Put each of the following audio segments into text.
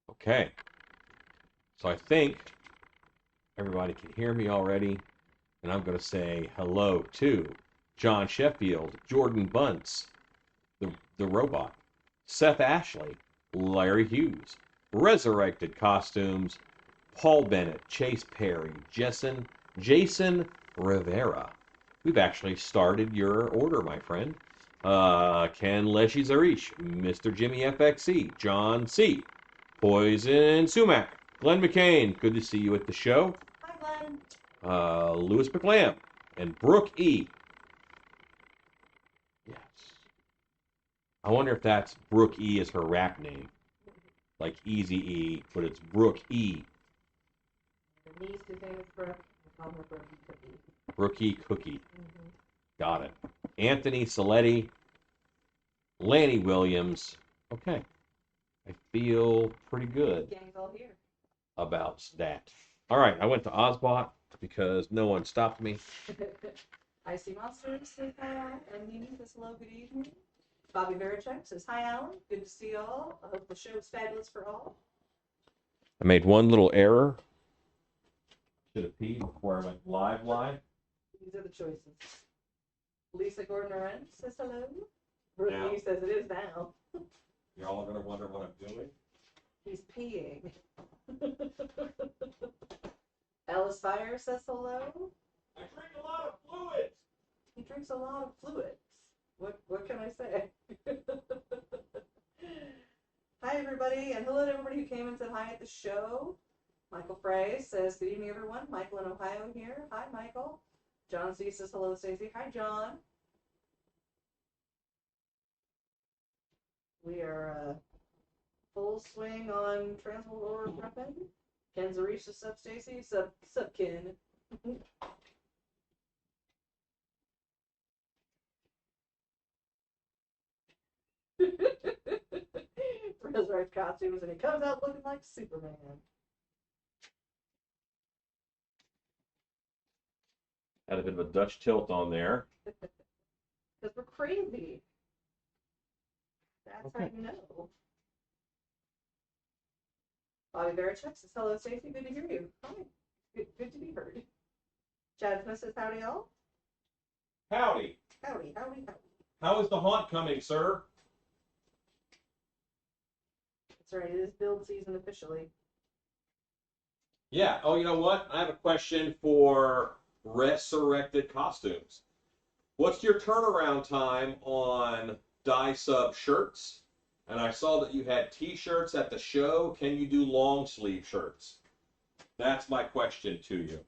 Okay, so I think everybody can hear me already, and I'm going to say hello to John Sheffield, Jordan Bunce, the robot, Seth Ashley, Larry Hughes, Resurrected Costumes, Paul Bennett, Chase Perry, Jason Rivera. We've actually started your order, my friend. Ken Leshy Zarish, Mr. Jimmy FXC, John C., Poison Sumac, Glenn McCain, good to see you at the show. Hi, Glenn. Louis McLam, and Brooke E. Yes. I wonder if that's Brooke E is her rap name. Like Easy E, but it's Brooke E. Her niece is named Brooke. I call her Brookie Cookie. Brookie Cookie. Got it. Anthony Saletti, Lanny Williams. Okay. I feel pretty good Gang's all here. about that. All right, I went to Ozbot because no one stopped me. Icy Monsters says hi, and Mimi says hello, good evening. Bobby Verichek says hi, Alan. Good to see y'all. I hope the show is fabulous for all. I made one little error. Should have peed before I went live. These are the choices. Lisa Gordon-Lorenz says hello. Brooke Lee says it is now. You're all going to wonder what I'm doing. He's peeing. Alice Fire says hello. I drink a lot of fluids. He drinks a lot of fluids. What can I say? Hi, everybody, and hello to everybody who came and said hi at the show. Michael Frey says, good evening, everyone. Michael in Ohio here. Hi, Michael. John C. says hello, Stacey. Hi, John. We are full swing on Transworld Order prepping. Ken Zarish says, sup, Stacey. Sup, Ken. Resurrect costumes, and he comes out looking like Superman. Had a bit of a Dutch tilt on there. Because we're crazy. That's Okay. how you know. Bobby Verichek says, hello, Stacey. Good to hear you. Hi. Good to be heard. Chad Smith says, howdy, y'all. Howdy. Howdy. How is the haunt coming, sir? That's right. It is build season officially. Yeah. Oh, you know what? I have a question for Resurrected Costumes. What's your turnaround time on dye sub shirts? And I saw that you had t-shirts at the show. Can you do long sleeve shirts? That's my question to you.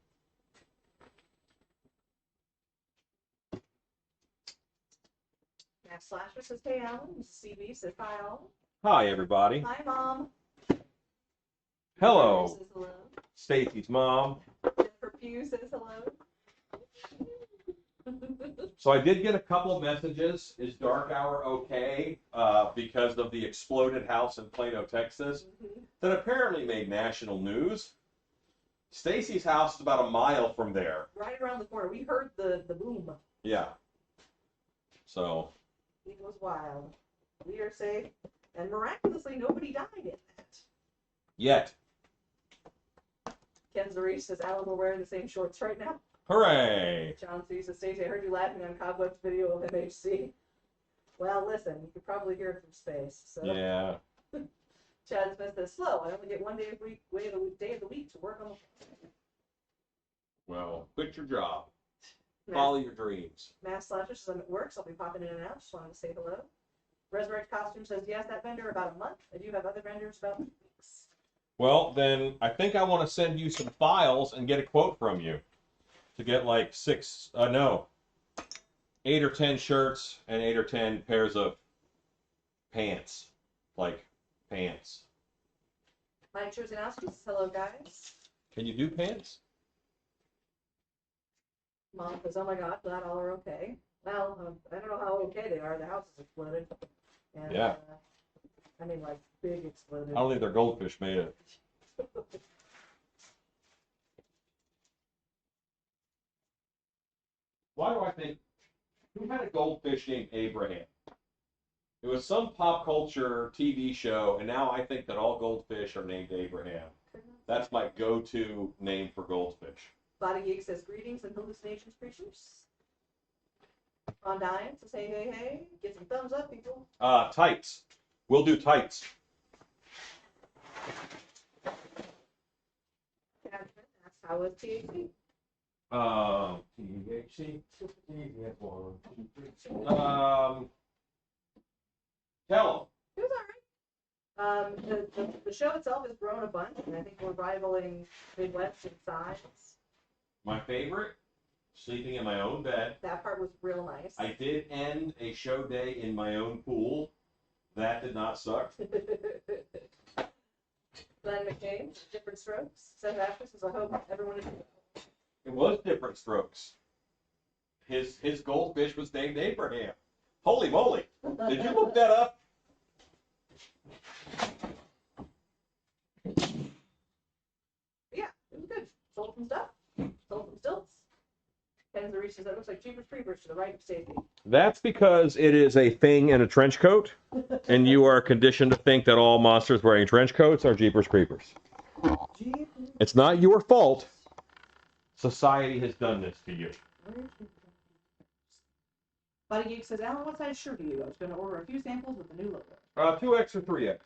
Matt Slasher says, hey, Alan. Mrs. CB says, hi, Alan. Hi, everybody. Hi, Mom. Hello. Says hello. Stacy's mom. Jennifer Pugh says hello. So I did get a couple of messages. Is Dark Hour okay? Because of the exploded house in Plano, Texas, that apparently made national news. Stacy's house is about a mile from there. Right around the corner. We heard the boom. Yeah. So. It was wild. We are safe. And miraculously, nobody died in that. Yet. Ken Zarish says, Alan, we're wearing the same shorts right now. Hooray! John C. says, Stacey, I heard you laughing on Cobweb's video of MHC. Well, listen, you could probably hear it from space. So. Yeah. Chad Smith says, slow. I only get one day of the week to work on the. Well, quit your job. Follow your dreams. Mass Slasher says, I'm at work, so I'll be popping in and out. Just wanted to say hello. Resurrect Costume says, yes, that vendor about a month. I do have other vendors about weeks. Well, then I think I want to send you some files and get a quote from you to get like 8 or 10 shirts and 8 or 10 pairs of pants. Like pants. Mike Chuzanowski says, hello, guys. Can you do pants? Mom says, oh my God, glad all are okay. Well, I don't know how okay they are. The house is exploded. And, Yeah. I mean, like, big exploded. I don't think their goldfish made it. Why do I think, who had a goldfish named Abraham? It was some pop culture TV show, and now I think that all goldfish are named Abraham. That's my go-to name for goldfish. Body Geek says greetings and hallucinations, creatures. Ron Dine says hey, hey, hey. Get some thumbs up, people. Tights. We'll do tights. Catherine asks, how was THC? THC. Tell It was alright. The show itself has grown a bunch, and I think we're rivaling Midwest in size. my favorite, sleeping in my own bed. That part was real nice. I did end a show day in my own pool. That did not suck. Glenn McCain, different strokes. Seth Ashton says, I hope everyone is. It was different strokes. His goldfish was named Abraham. Holy moly! Did you look that up? Yeah, it was good. Sold some stuff. Sold some stilts. Ken's reaches that looks like Jeepers Creepers to the right of safety. That's because it is a thing in a trench coat, and you are conditioned to think that all monsters wearing trench coats are Jeepers Creepers. It's not your fault. Society has done this to you. Buddy Geek says, Alan, what size shirt are you? I was going to order a few samples with the new logo. 2X or 3X.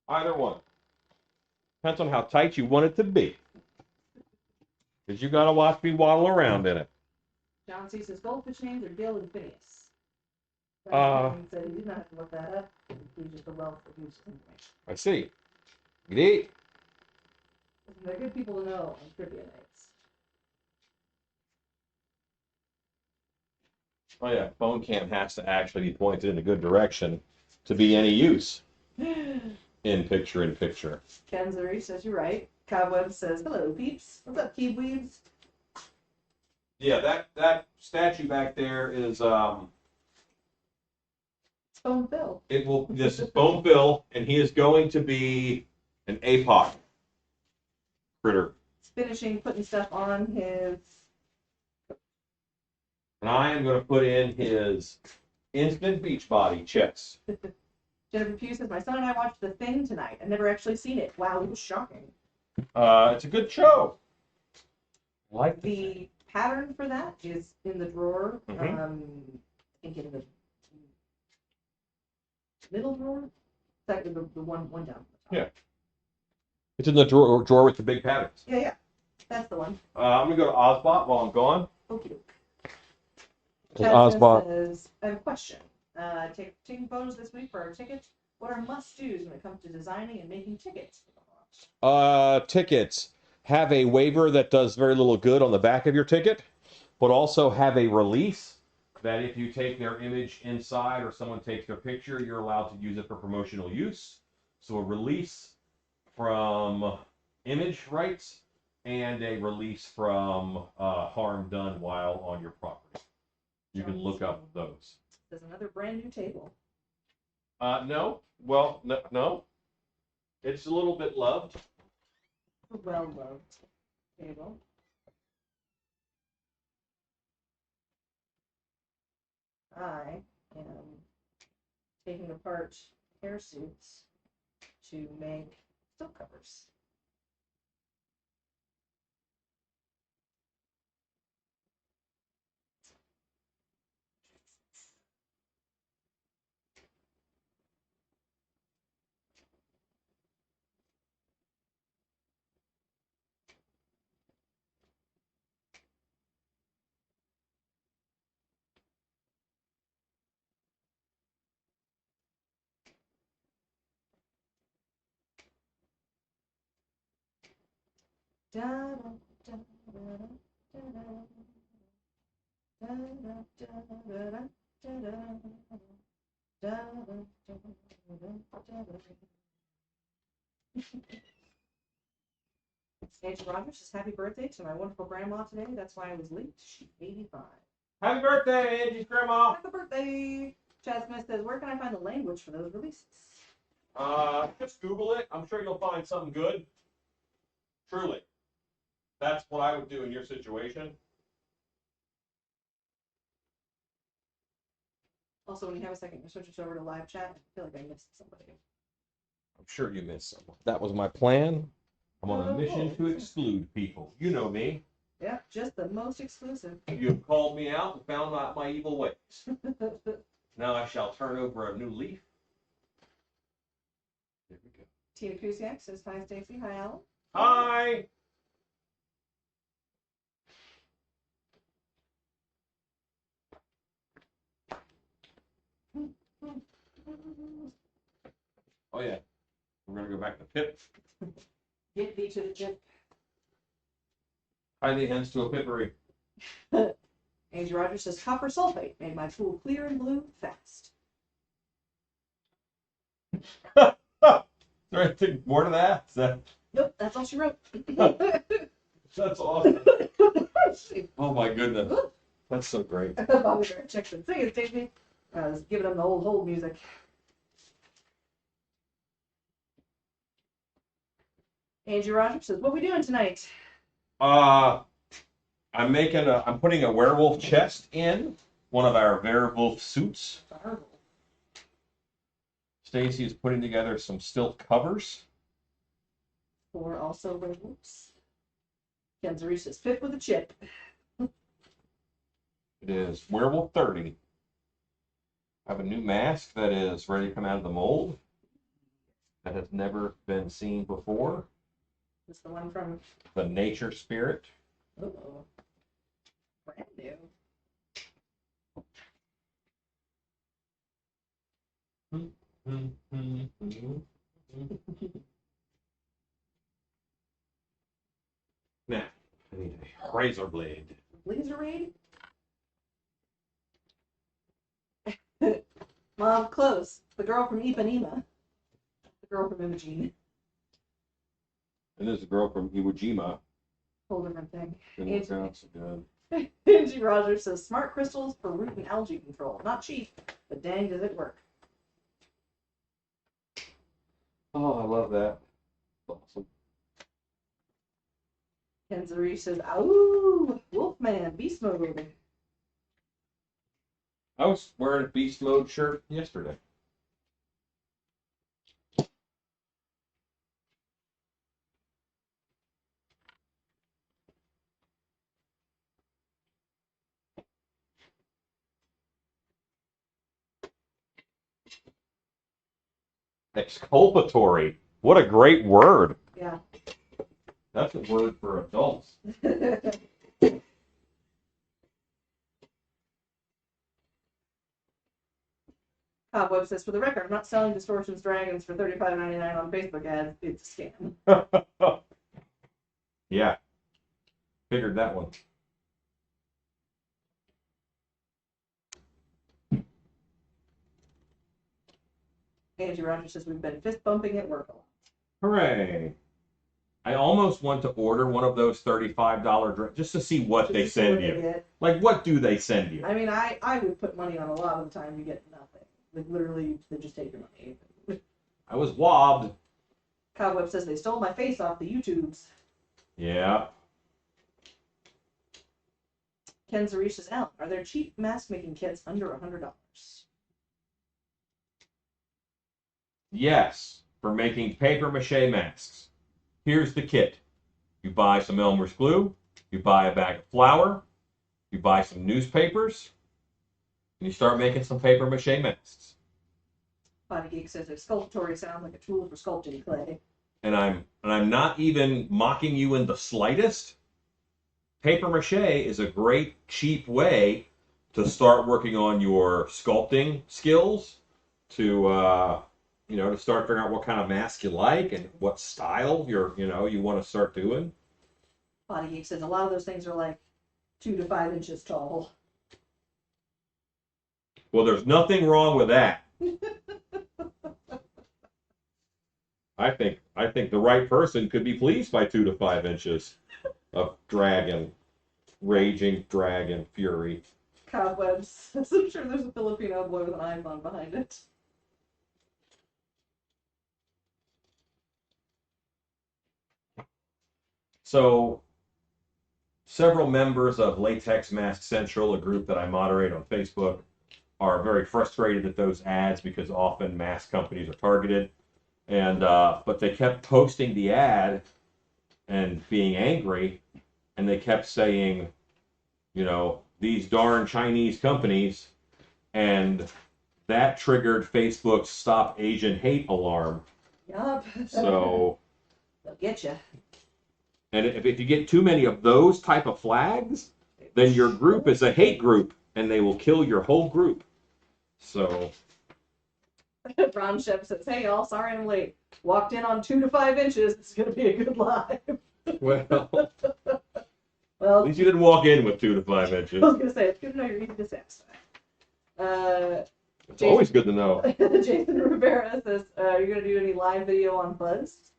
Either one. Depends on how tight you want it to be. Because you got to watch me waddle around in it. John C. says, goldfish names are Gil and Phineas. Said he did not have to look that up. He's just a wealth of useful information. I see. Indeed. They're good people to know on trivia nights. Oh yeah, phone cam has to actually be pointed in a good direction to be any use in picture. Kenzari says, you're right. Cobweb says, hello, peeps. What's up, Keebweebs? Yeah, that statue back there is Bone Phil. this is Bone Phil, and he is going to be an APOC critter. He's finishing putting stuff on his. And I am going to put in his instant beach body chest. Jennifer Pugh says, my son and I watched The Thing tonight. I've never actually seen it. Wow, it was shocking. It's a good show. Like the pattern for that is in the drawer. Mm-hmm. I think in the middle drawer. Second, the one down. Yeah. It's in the drawer with the big patterns. Yeah. That's the one. I'm going to go to Ozbot while I'm gone. Okie doke. Ozbot Says, I have a question. Taking photos this week for our tickets. What are must-dos when it comes to designing and making tickets? Tickets have a waiver that does very little good on the back of your ticket, but also have a release that if you take their image inside or someone takes their picture, you're allowed to use it for promotional use. So a release from image rights and a release from harm done while on your property. You can look up those. There's another brand new table. No. Well, no. It's a little bit loved. A well-loved table. I am taking apart hair suits to make silk covers. Angel Rogers says, happy birthday to my wonderful grandma today. That's why I was late. She's 85. Happy birthday, Angie's grandma. Happy birthday. Chad Smith says, where can I find the language for those releases? Just Google it. I'm sure you'll find something good. Truly. That's what I would do in your situation. Also, when you have a second, you switch us over to live chat. I feel like I missed somebody. I'm sure you missed someone. That was my plan. I'm on a mission to exclude people. You know me. Yeah, just the most exclusive. You have called me out and found out my evil ways. Now I shall turn over a new leaf. There we go. Tina Kusiak says hi, Stacy. Hi, Alan. Hi. Oh yeah, we're gonna go back to Pip. Get thee to the chip. Tie the ends to a pippery. Angie Rogers says copper sulfate made my pool clear and blue fast. Is there anything more to that? Nope, that's all she wrote. That's awesome. Oh my goodness. That's so great. Bobby Bear checks in. Sing it, Stacy. I was giving them the old hold music. Angie Rogers says, what we doing tonight? I'm putting a werewolf chest in one of our werewolf suits. Stacy is putting together some stilt covers. For also werewolves. Ken Zarish says, Pip with a chip. It is Werewolf 30. I have a new mask that is ready to come out of the mold that has never been seen before. This is the one from The Nature Spirit. oh, brand new. Now, I need a razor blade. Laser raid? Mom, close. The girl from Ipanema. The girl from Imogene. And there's a girl from Iwo Jima. Whole different thing. Didn't work out so good. Angie Rogers says smart crystals for root and algae control. Not cheap, but dang does it work. Oh, I love that. Awesome. Ken Zarish says, "Ooh, Wolfman, beast mode." I was wearing a beast mode shirt yesterday. Exculpatory. What a great word. Yeah. That's a word for adults. Cobweb says, for the record, I'm not selling Distortions Dragons for $35.99 on Facebook ads. It's a scam. Yeah. Figured that one. Angie Rogers says, we've been fist bumping at work a lot. Hooray. I almost want to order one of those $35 just to see what they send you. Like, what do they send you? I mean, I would put money on a lot of the time you get nothing. Like, literally, they just take your money. I was wobbed. Cobweb says, they stole my face off the YouTubes. Yeah. Ken Zarish says, Alan, are there cheap mask making kits under $100? Yes, for making paper mache masks. Here's the kit. You buy some Elmer's glue, you buy a bag of flour, you buy some newspapers, and you start making some paper mache masks. Body Geek says, exculpatory sound like a tool for sculpting clay. And I'm not even mocking you in the slightest. Paper mache is a great, cheap way to start working on your sculpting skills, to to start figuring out what kind of mask you like and what style you want to start doing. Body Geek says a lot of those things are like 2 to 5 inches tall. Well, there's nothing wrong with that. I think the right person could be pleased by 2 to 5 inches of dragon, raging dragon fury. Cobwebs. I'm sure there's a Filipino boy with an iPhone behind it. So, several members of Latex Mask Central, a group that I moderate on Facebook, are very frustrated at those ads because often mass companies are targeted. And but they kept posting the ad and being angry, and they kept saying, you know, these darn Chinese companies, and that triggered Facebook's Stop Asian Hate alarm. Yup. So, They'll get you. and if you get too many of those type of flags, then your group is a hate group, and they will kill your whole group. So, Ron Shep says, "Hey y'all, sorry I'm late. Walked in on 2 to 5 inches. This is gonna be a good live." well, Well, at least you didn't walk in with 2 to 5 I inches. was gonna say it's good to know you're eating dissatisfied. It's always good to know. Jason Rivera says, "Are you gonna do any live video on Buzz?"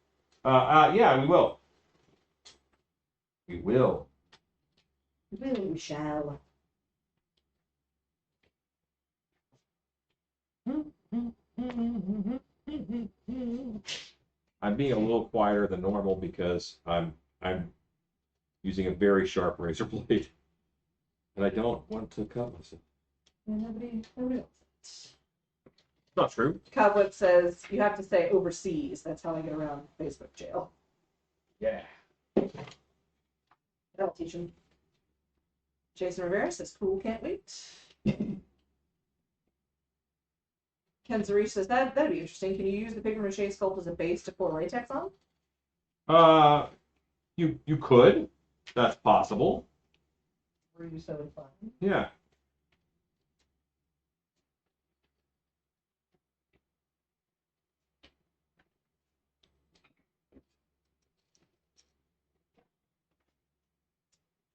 Yeah, we will. We will. We shall. I'm being a little quieter than normal because I'm using a very sharp razor blade, and I don't want to cut myself. Nobody else. It's not true. Cobweb says you have to say overseas. That's how I get around Facebook jail. Yeah. That'll teach him. Jason Rivera says, "Cool, can't wait." Ken Zarish says that'd be interesting. Can you use the paper mache sculpt as a base to pour latex on? You could. That's possible. Were you so fun? Yeah.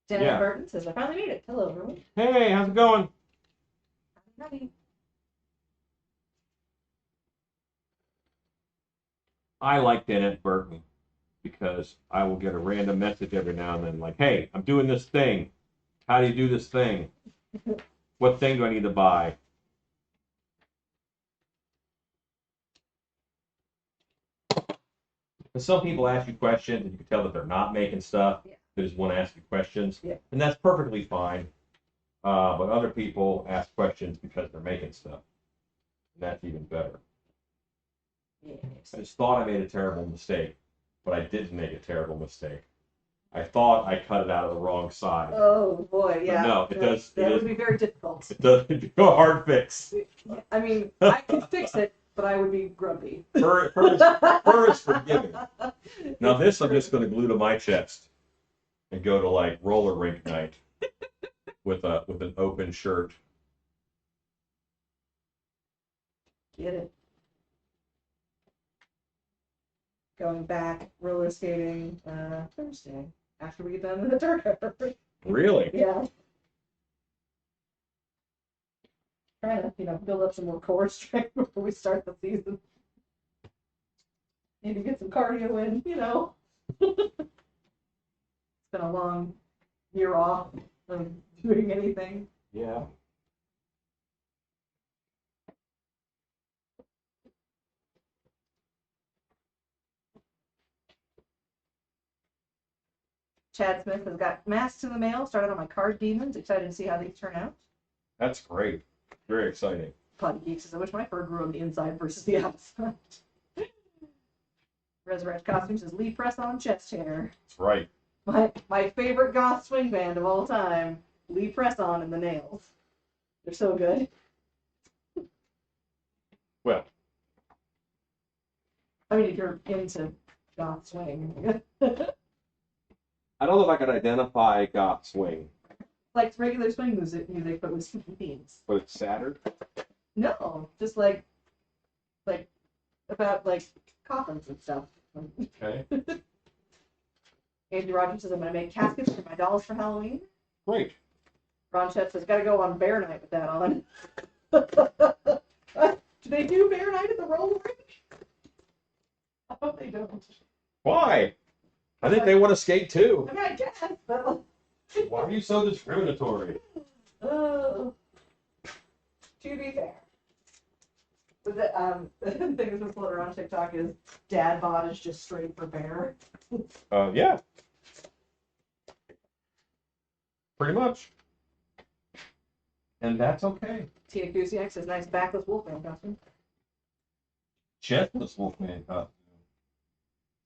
Dennis Yeah. Burton says, "I finally made it. Hello, everyone." Hey, how's it going? Ready. I like Dennett Burton because I will get a random message every now and then, like, "Hey, I'm doing this thing. How do you do this thing? What thing do I need to buy?" But some people ask you questions, and you can tell that they're not making stuff. Yeah. They just want to ask you questions, Yeah. and that's perfectly fine. But other people ask questions because they're making stuff, and that's even better. Yes. I just thought I made a terrible mistake, but I didn't make a terrible mistake. I thought I cut it out of the wrong side. Oh boy, yeah. But no, it does. That It would is. be very difficult. It does do a hard fix. I mean, I could fix it, but I would be grumpy. Fur is forgiving. Now this I'm just going to glue to my chest and go to like roller rink night with an open shirt. Get it. Going back roller skating Thursday after we get done with the turnover. Really? Yeah. Trying to, build up some more core strength before we start the season. Need to get some cardio in, It's been a long year off of doing anything. Yeah. Chad Smith has got masks in the mail. Started on my card demons. Excited to see how these turn out. That's great. Very exciting. Potty Geek says, "I wish my fur grew on the inside versus the outside." Resurrect Costume says, "Lee press on chest hair." That's right. My favorite goth swing band of all time, Lee press on and the Nails. They're so good. Well, I mean, if you're into goth swing. I don't know if I could identify goth swing, Like regular swing music, but with spooky themes. but it's sadder. No, just like about coffins and stuff. Okay. Andy Rogers says, "I'm gonna make caskets for my dolls for Halloween." Great. Ron Chet says, "Gotta go on bear night with that on." Do they do bear night at the roller rink? I hope they don't. Why? I think they want to skate too. I mean, I guess, but Why are you so discriminatory? to be fair. But the thing that's been floating around TikTok is dad bod is just straight for bear. Yeah. Pretty much. And that's okay. Tina Kusiak says, nice backless Wolfman costume. Chestless Wolfman costume.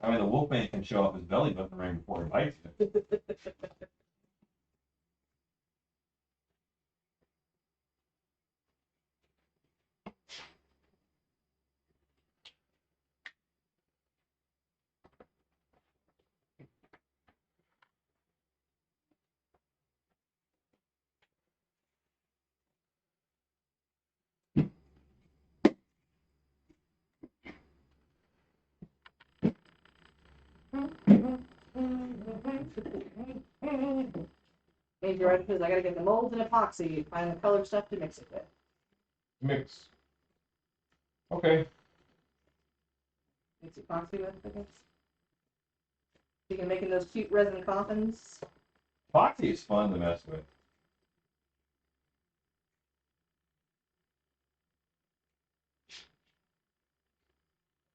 I mean, the Wolfman can show off his belly button ring before he bites you. Major Roger says, I gotta get the molds and epoxy, find the colored stuff to mix it with. Mix. Okay. Mix epoxy with, I guess. You can making those cute resin coffins. Epoxy is fun to mess with.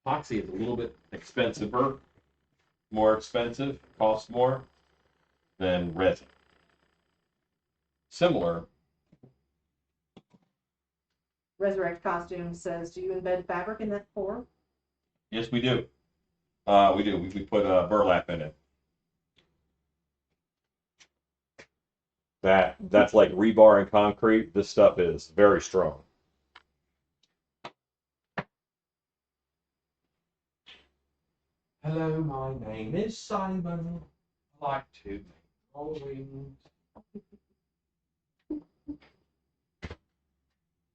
Epoxy is a little bit more expensive, costs more than resin. Similar. Resurrect Costume says, do you embed fabric in that core? Yes, we do. We do. We put burlap in it. That's like rebar and concrete. This stuff is very strong. Hello, my name is Simon. I like to make drawings.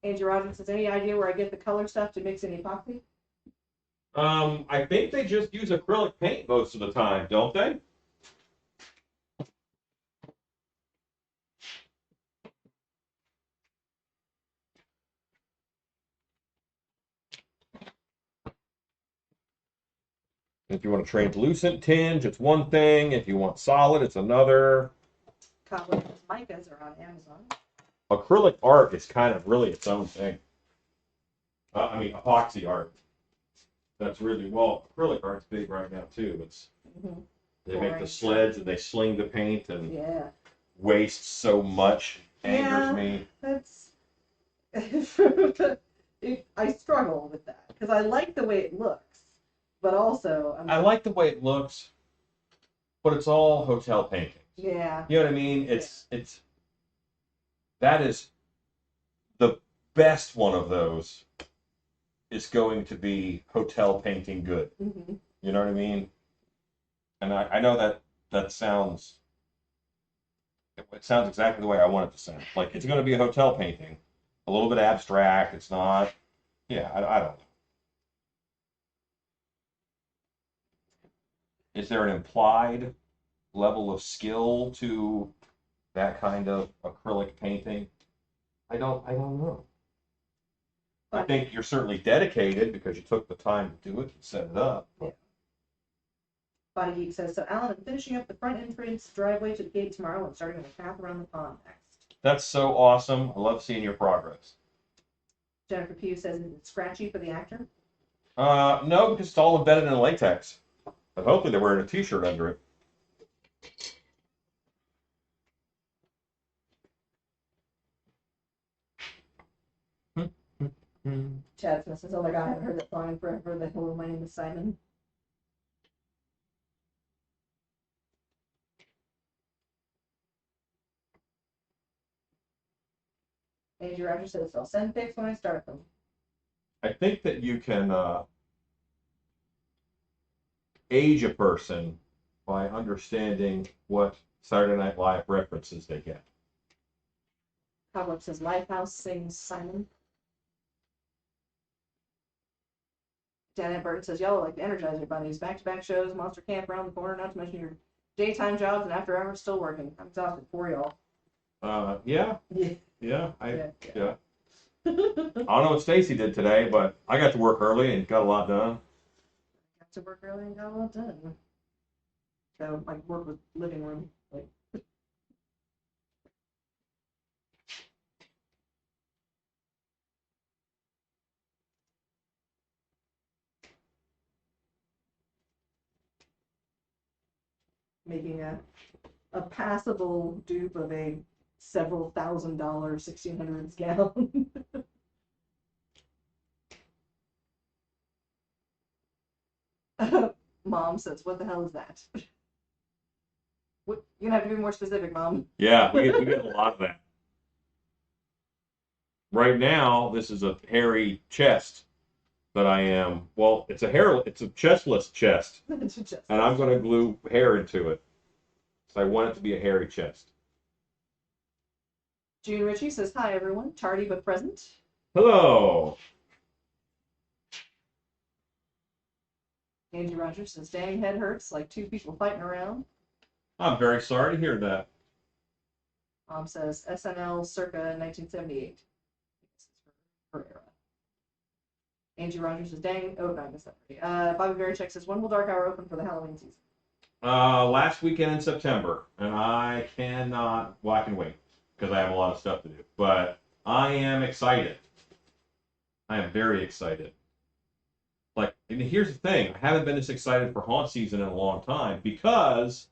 Angie Rogers says, any idea where I get the color stuff to mix in epoxy? I think they just use acrylic paint most of the time, don't they? If you want a translucent tinge, it's one thing. If you want solid, it's another. Cobweb micas are on Amazon. Acrylic art is kind of really its own thing. I mean, epoxy art. That's really, well, acrylic art's big right now too. They make the sleds and they sling the paint and waste so much. Angers me. That's. I struggle with that because I like the way it looks, but also I like the way it looks, but it's all hotel painting. Yeah. You know what I mean? That is the best one of those is going to be hotel painting good. Mm-hmm. You know what I mean? And I know that sounds, it sounds exactly the way I want it to sound. Like it's going to be a hotel painting, a little bit abstract. It's not, yeah, I don't know. Is there an implied level of skill to that kind of acrylic painting? I don't know. I think you're certainly dedicated because you took the time to do it and set it up. Yeah. Body Geek says, so Alan, I'm finishing up the front entrance driveway to the gate tomorrow and starting on the path around the pond next. That's so awesome. I love seeing your progress. Jennifer Pugh says, is it scratchy for the actor? No, because it's all embedded in latex. But hopefully they're wearing a t-shirt under it. Chad Smith says, oh my god, I haven't heard that song in forever. The hello, my name is Simon. Andrew Rogers says, I'll send pics when I start them. I think that you can age a person by understanding what Saturday Night Live references they get. Cobweb says, Lifehouse sings Simon. Janet Burton says, y'all are like the Energizer Bunnies. Back-to-back shows, Monster Camp around the corner, not to mention your daytime jobs, and after hours still working. I'm exhausted for y'all. Yeah. Yeah. Yeah. I don't know what Stacy did today, but I got to work early and got a lot done. Got to work early and got a lot done. So my work was living room. Like, making a passable dupe of a several $1,000 1600s gown. Mom says, "What the hell is that?" You're gonna have to be more specific, Mom. Yeah, we get a lot of that. Right now, this is a hairy chest that I am. Well, it's a chestless chest, and I'm going to glue hair into it. So I want it to be a hairy chest. June Ritchie says, "Hi everyone, tardy but present." Hello. Angie Rogers says, "Dang, head hurts like two people fighting around." I'm very sorry to hear that. Mom says, "SNL circa 1978." This is her era. Angie Rogers says, "Dang, oh, no, I missed that already." Bobby Verichek says, "When will Dark Hour open for the Halloween season?" Last weekend in September, and I cannot. Well, I can wait because I have a lot of stuff to do. But I am excited. I am very excited. Like, and here's the thing: I haven't been this excited for haunt season in a long time because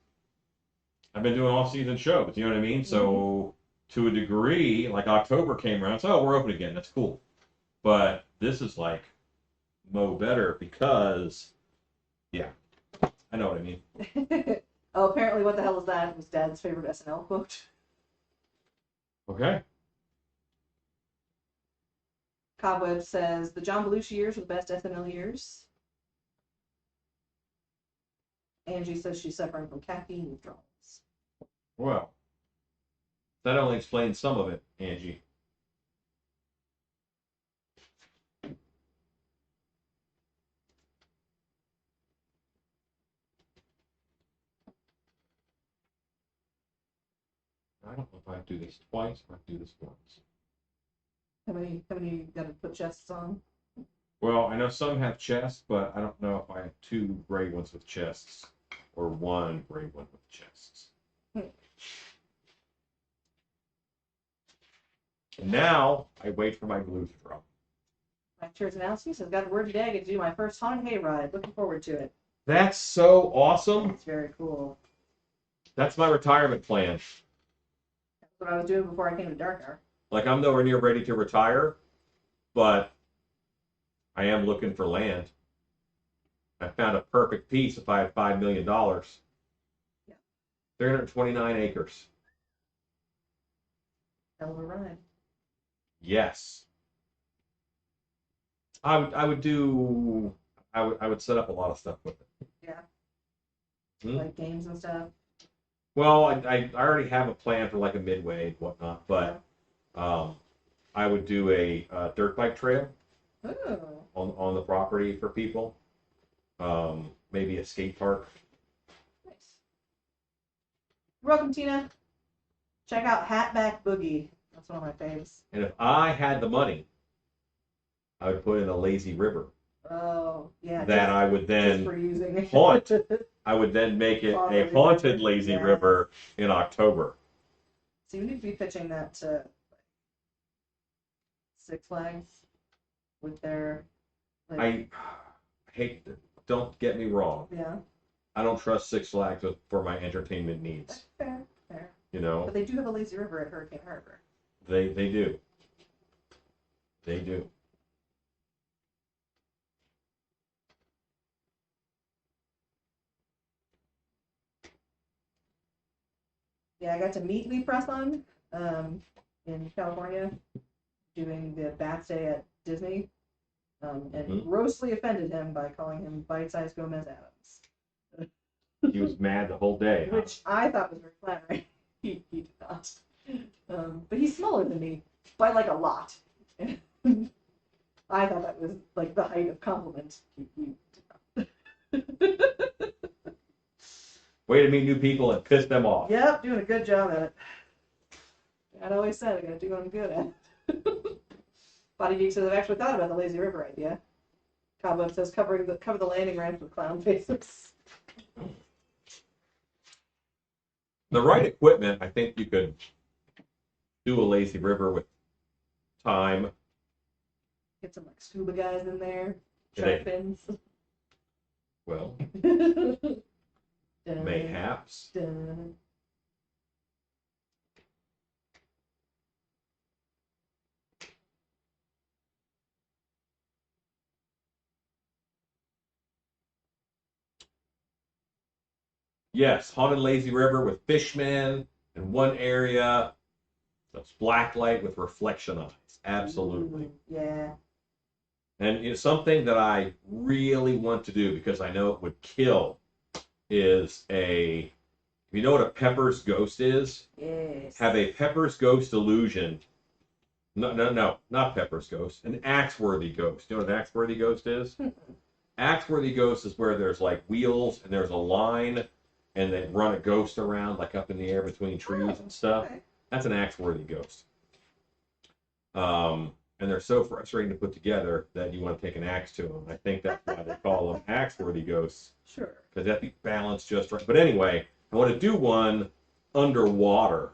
I've been doing off-season shows. You know what I mean? So, to a degree, like October came around, so we're open again. That's cool. But this is like mo better because, yeah, I know what I mean. Oh, apparently, what the hell is that? Was Dad's favorite SNL quote. Okay. Cobweb says, "The John Belushi years were the best SNL years." Angie says she's suffering from caffeine withdrawals. Well, that only explains some of it, Angie. I don't know if I have to do this twice or I have to do this once. How many you got to put chests on? Well, I know some have chests, but I don't know if I have two gray ones with chests or one gray one with chests. And now I wait for my glue to drop. My church announcement says, "Got the word today. I get to do my first haunted hayride. Looking forward to it." That's so awesome. It's very cool. That's my retirement plan. That's what I was doing before I came to Dark Hour. Like, I'm nowhere near ready to retire, but I am looking for land. I found a perfect piece if I had $5 million. Yeah. 329 acres. Hell of a ride. Yes. I would set up a lot of stuff with it. Yeah. Hmm? Like games and stuff. Well, I already have a plan for like a midway and whatnot, but I would do a dirt bike trail on the property for people. Maybe a skate park. Nice. Welcome, Tina. Check out Hatback Boogie. That's one of my faves. And if I had the money, I would put in a lazy river. Oh, yeah. That I would then for using. haunt. I would then make it a haunted lazy river in October. So you need to be pitching that to Six Flags with their. Like, I hate. Don't get me wrong. Yeah. I don't trust Six Flags for my entertainment needs. Fair, fair. You know. But they do have a lazy river at Hurricane Harbor. They do. They do. Yeah, I got to meet Lee Presson in California doing the Bath Day at Disney, and grossly offended him by calling him bite-sized Gomez Adams. He was mad the whole day. Which I thought was very flattering. He did not. But he's smaller than me by like a lot. I thought that was like the height of compliment. He did not. Way to meet new people and piss them off. Yep, doing a good job at it. I'd always said I gotta do what I'm good at. Body Geek says, "I've actually thought about the lazy river idea." Cobweb says, cover the landing ramp with clown faces." The right equipment, I think you could do a lazy river with time. Get some like scuba guys in there, They- shark fins. Well, Dun, mayhaps. dun. Yes, haunted lazy river with fishmen in one area. That's black light with reflection eyes. Absolutely. Ooh, yeah. And something that I really want to do because I know it would kill is a. You know what a Pepper's ghost is? Yes. Have a Pepper's ghost illusion. No, no, no, not Pepper's ghost. An Axeworthy ghost. You know what an Axeworthy ghost is? Axeworthy ghost is where there's like wheels and there's a line and they run a ghost around like up in the air between trees and stuff. Okay. That's an Axeworthy ghost. And they're so frustrating to put together that you want to take an axe to them. I think that's why they call them Axeworthy ghosts. Sure. Because they have to be balanced just right. But anyway, I want to do one underwater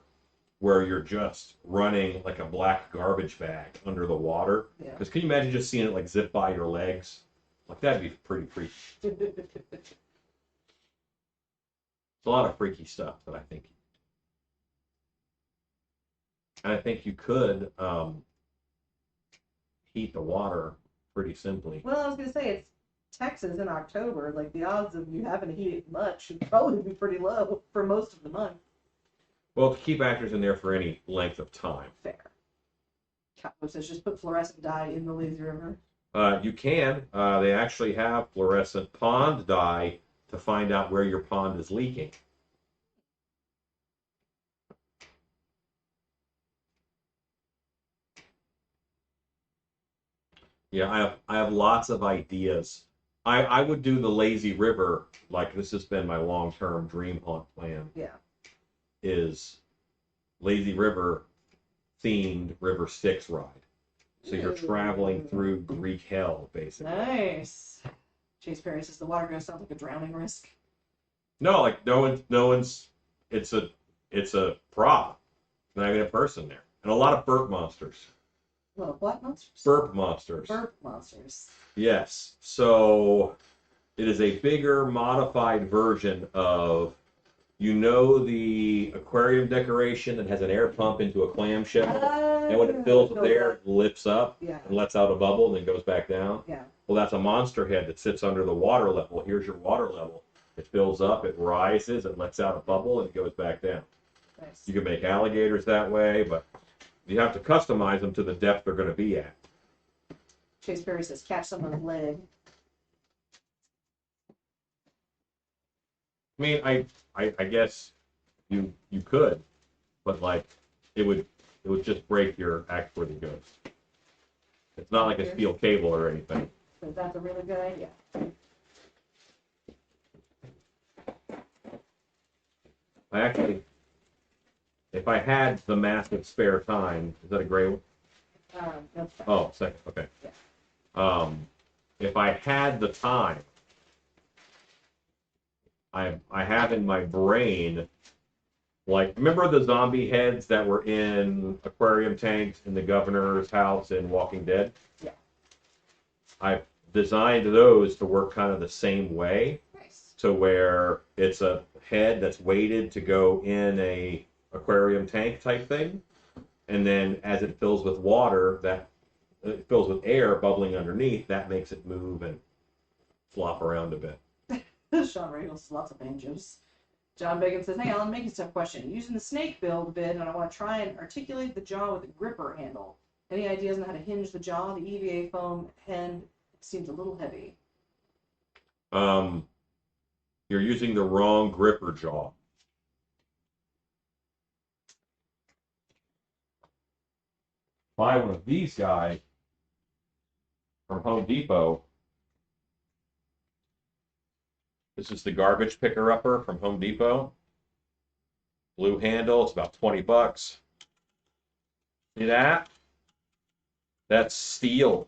where you're just running like a black garbage bag under the water. Yeah. Because can you imagine just seeing it like zip by your legs? Like that'd be pretty freaky. It's a lot of freaky stuff that I think. And I think you could heat the water pretty simply. Well, I was gonna say it's Texas in October. Like the odds of you having to heat it much should probably be pretty low for most of the month. Well, to keep actors in there for any length of time. Fair. Cowboy says just put fluorescent dye in the lazy river. You can. They actually have fluorescent pond dye to find out where your pond is leaking. Yeah, I have lots of ideas. I would do the lazy river, like this has been my long-term dream haunt plan, Yeah. is lazy river themed River Styx ride. So you're traveling through Greek hell, basically. Nice. Chase Perry says the water ghost sounds like a drowning risk. No, like no one's. It's a prop, not even a person there, and a lot of burp monsters. Well, what monsters? Burp monsters. Burp monsters. Yes. So it is a bigger, modified version of, the aquarium decoration that has an air pump into a clamshell, and when it fills with air, it lifts up Yeah. and lets out a bubble and then goes back down. Yeah. Well, that's a monster head that sits under the water level. Here's your water level. It fills up, it rises, it lets out a bubble, and it goes back down. Nice. You can make alligators that way, but you have to customize them to the depth they're going to be at. Chase Perry says catch someone's leg. I mean, I guess you could, but like it would just break your act where it goes. It's not like a steel cable or anything. So that's a really good idea. I actually, if I had the massive spare time, is that a gray one? That's fine. Oh, second, okay. Yeah. If I had the time, I have in my brain, like, remember the zombie heads that were in aquarium tanks in the governor's house in Walking Dead? Yeah. I've designed those to work kind of the same way, Nice. to where it's a head that's weighted to go in a aquarium tank type thing, and then as it fills with water, that it fills with air bubbling underneath, that makes it move and flop around a bit. Sean Reynolds, lots of banjos. John Bacon says, hey, Alan, make a tough question. Using the snake build bit, and I want to try and articulate the jaw with a gripper handle. Any ideas on how to hinge the jaw? The EVA foam head seems a little heavy. You're using the wrong gripper jaw. Buy one of these guys from Home Depot. This is the garbage picker upper from Home Depot. Blue handle, it's about 20 bucks. See that? That's steel.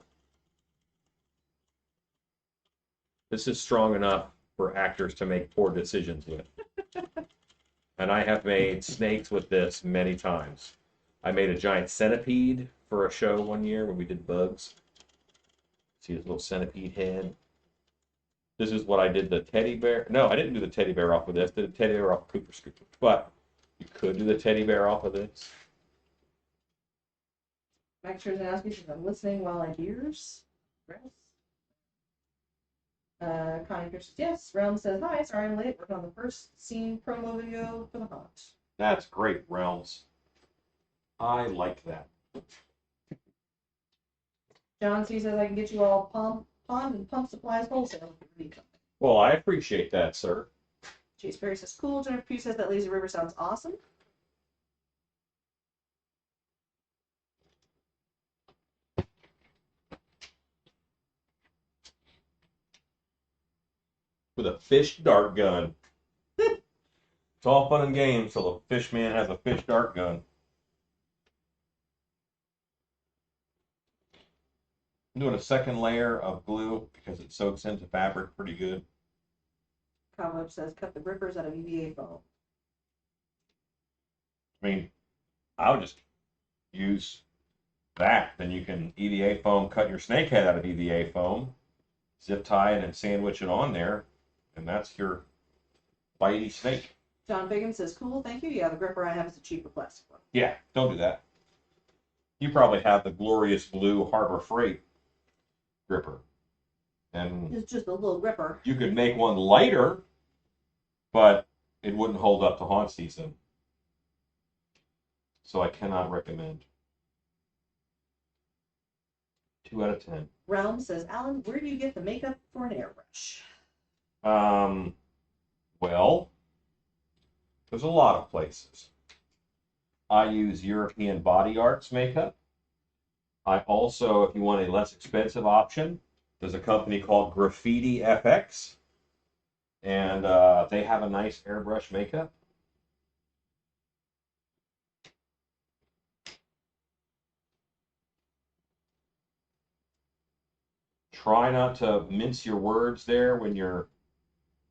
This is strong enough for actors to make poor decisions with. And I have made snakes with this many times. I made a giant centipede for a show one year when we did bugs. See his little centipede head? This is what I did the teddy bear. No, I didn't do the teddy bear off of this. I did the teddy bear off of Cooper Scooper. But you could do the teddy bear off of this. Max Scherzer asks me if I'm listening while I hears. Connie Pierce says, yes. Realm says, hi, sorry I'm late. Working on the first scene promo video for the Haunt. That's great, Realms. I like that. John C says, I can get you all pond and pump supplies wholesale if you need something. Well, I appreciate that, sir. Chase Perry says, cool. Jennifer Pugh says, that lazy river sounds awesome. With a fish dart gun. It's all fun and games till the fish man has a fish dart gun. I'm doing a second layer of glue because it soaks into fabric pretty good. Cobweb says, cut the rippers out of EVA foam. I mean, I would just use that. Then you can EVA foam, cut your snake head out of EVA foam, zip tie it and sandwich it on there, and that's your bitey snake. John Bigham says, cool, thank you. Yeah, the gripper I have is a cheaper plastic one. Yeah, don't do that. You probably have the glorious blue Harbor Freight gripper. And it's just a little gripper. You could make one lighter, but it wouldn't hold up to haunt season. So I cannot recommend. 2 out of 10. Realm says, Alan, where do you get the makeup for an airbrush? Well, there's a lot of places. I use European Body Arts makeup. I also, if you want a less expensive option, there's a company called Graffiti FX. And they have a nice airbrush makeup. Try not to mince your words there when you're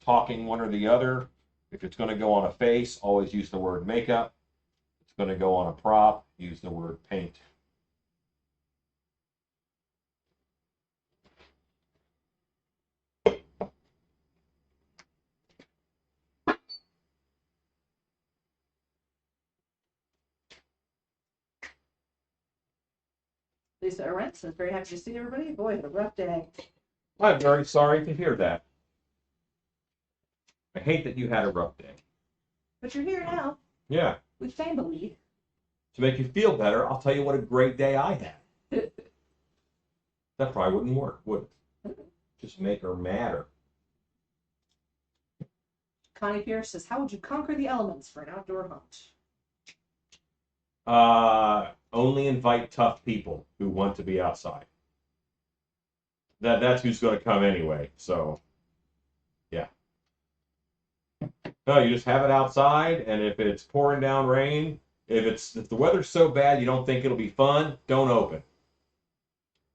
talking one or the other. If it's going to go on a face, always use the word makeup. If it's going to go on a prop, use the word paint. Lisa Arendt says, very happy to see everybody. Boy, had a rough day. I'm very sorry to hear that. I hate that you had a rough day. But you're here now. Yeah. With family. To make you feel better, I'll tell you what a great day I had. That probably wouldn't work, would it? Just make her madder. Connie Pierce says, how would you conquer the elements for an outdoor hunt? Only invite tough people who want to be outside. That's who's going to come anyway. So, yeah. No, you just have it outside, and if it's pouring down rain, if the weather's so bad you don't think it'll be fun, don't open.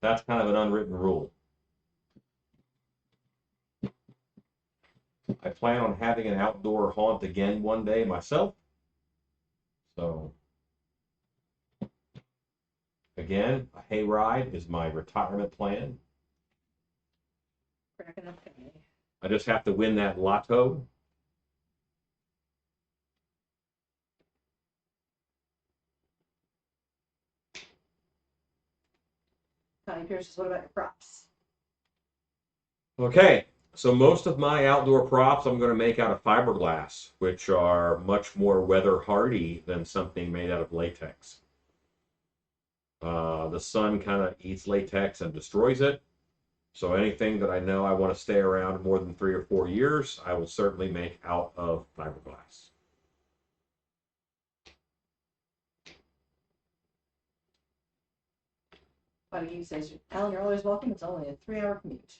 That's kind of an unwritten rule. I plan on having an outdoor haunt again one day myself. So, again, a hayride is my retirement plan. I just have to win that lotto. Connie Pierce says, what about your props? Okay, so most of my outdoor props I'm going to make out of fiberglass, which are much more weather hardy than something made out of latex. The sun kind of eats latex and destroys it. So anything that I know I want to stay around more than 3 or 4 years, I will certainly make out of fiberglass. Buddy says, Alan, you're always welcome. It's only a 3-hour commute.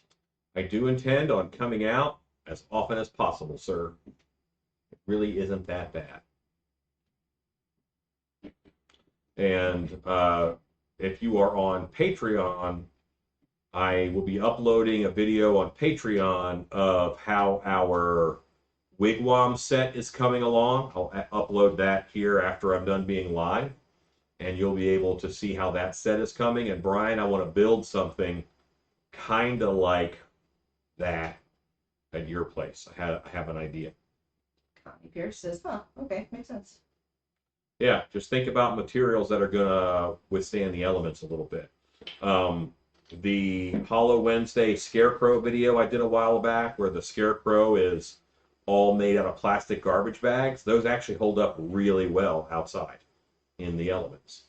I do intend on coming out as often as possible, sir. It really isn't that bad. And if you are on Patreon, I will be uploading a video on Patreon of how our wigwam set is coming along. I'll upload that here after I'm done being live, and you'll be able to see how that set is coming. And Brian, I want to build something kind of like that at your place. I have an idea. Connie Pierce says, huh, okay, makes sense. Yeah, just think about materials that are going to withstand the elements a little bit. The Hollow Wednesday Scarecrow video I did a while back, where the Scarecrow is all made out of plastic garbage bags, those actually hold up really well outside in the elements.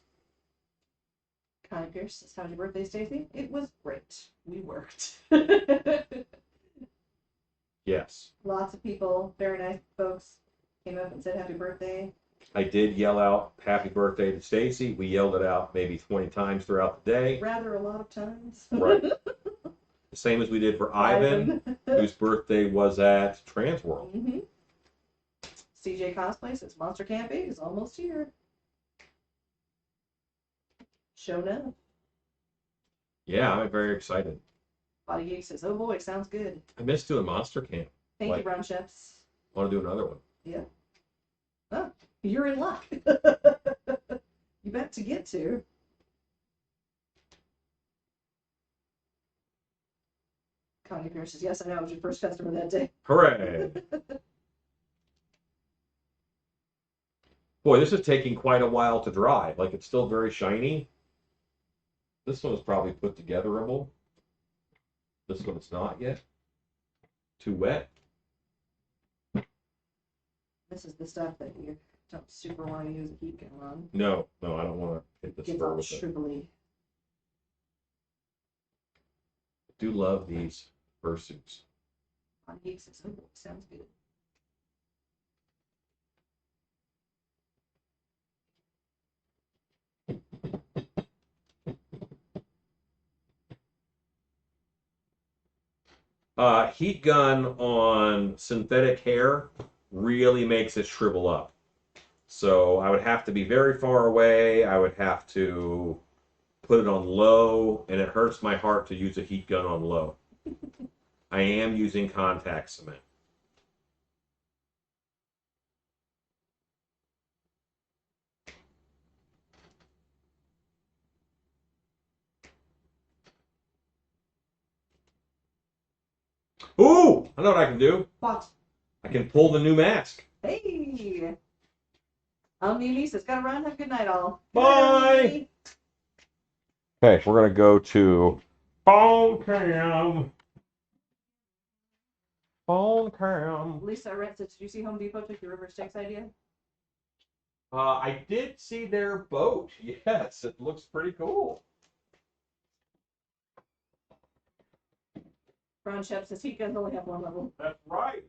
Connie Pierce says, how's your birthday, Stacy? It was great. We worked. Yes. Lots of people, very nice folks, came up and said happy birthday. I did yell out happy birthday to Stacy. We yelled it out maybe 20 times throughout the day. Rather a lot of times. Right. The same as we did for Ivan, whose birthday was at Transworld. Mm-hmm. CJ Cosplay says Monster Camp 8 is almost here. Show now. Yeah, I'm very excited. Body Geek says, oh boy, sounds good. I miss doing Monster Camp. Thank you, Brown Chefs. I want to do another one. Yeah. Oh, you're in luck. You bet to get to. Connie Pierce says, yes, I know, I was your first customer that day. Hooray! Boy, this is taking quite a while to dry. Like, it's still very shiny. This one is probably put togetherable. This one is not yet. Too wet. This is the stuff that you don't super want to use a heat gun on. No, I don't want to hit this Gets fur all with it. shrivelly. I do love these fursuits. Body Geek says, oh, sounds good. Heat gun on synthetic hair really makes it shrivel up. So I would have to be very far away. I would have to put it on low, and it hurts my heart to use a heat gun on low. I am using contact cement. Ooh! I know what I can do. What? I can pull the new mask. Hey! Niece has got to run. Have a good night, all. Bye! Okay, we're going to go to phone cam. Phone cam. Lisa Rent says, did you see Home Depot took your river steaks idea? I did see their boat. Yes, it looks pretty cool. Brown Chef says heat guns only have one level. That's right.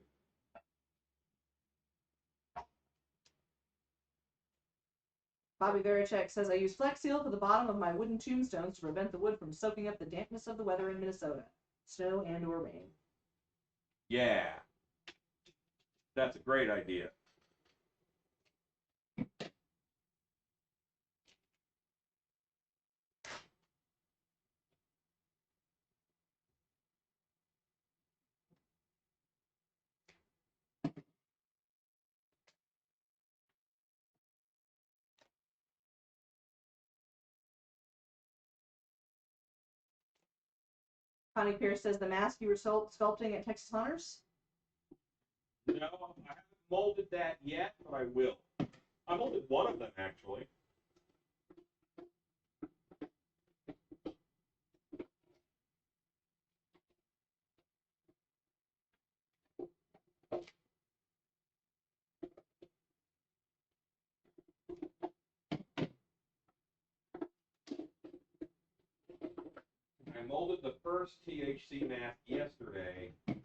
Bobby Veracek says, I use Flex Seal for the bottom of my wooden tombstones to prevent the wood from soaking up the dampness of the weather in Minnesota. Snow and or rain. Yeah. That's a great idea. Connie Pierce says, the mask you were sculpting at Texas Hunters? No, I haven't molded that yet, but I will. I molded one of them, actually. I molded the first THC mask yesterday. And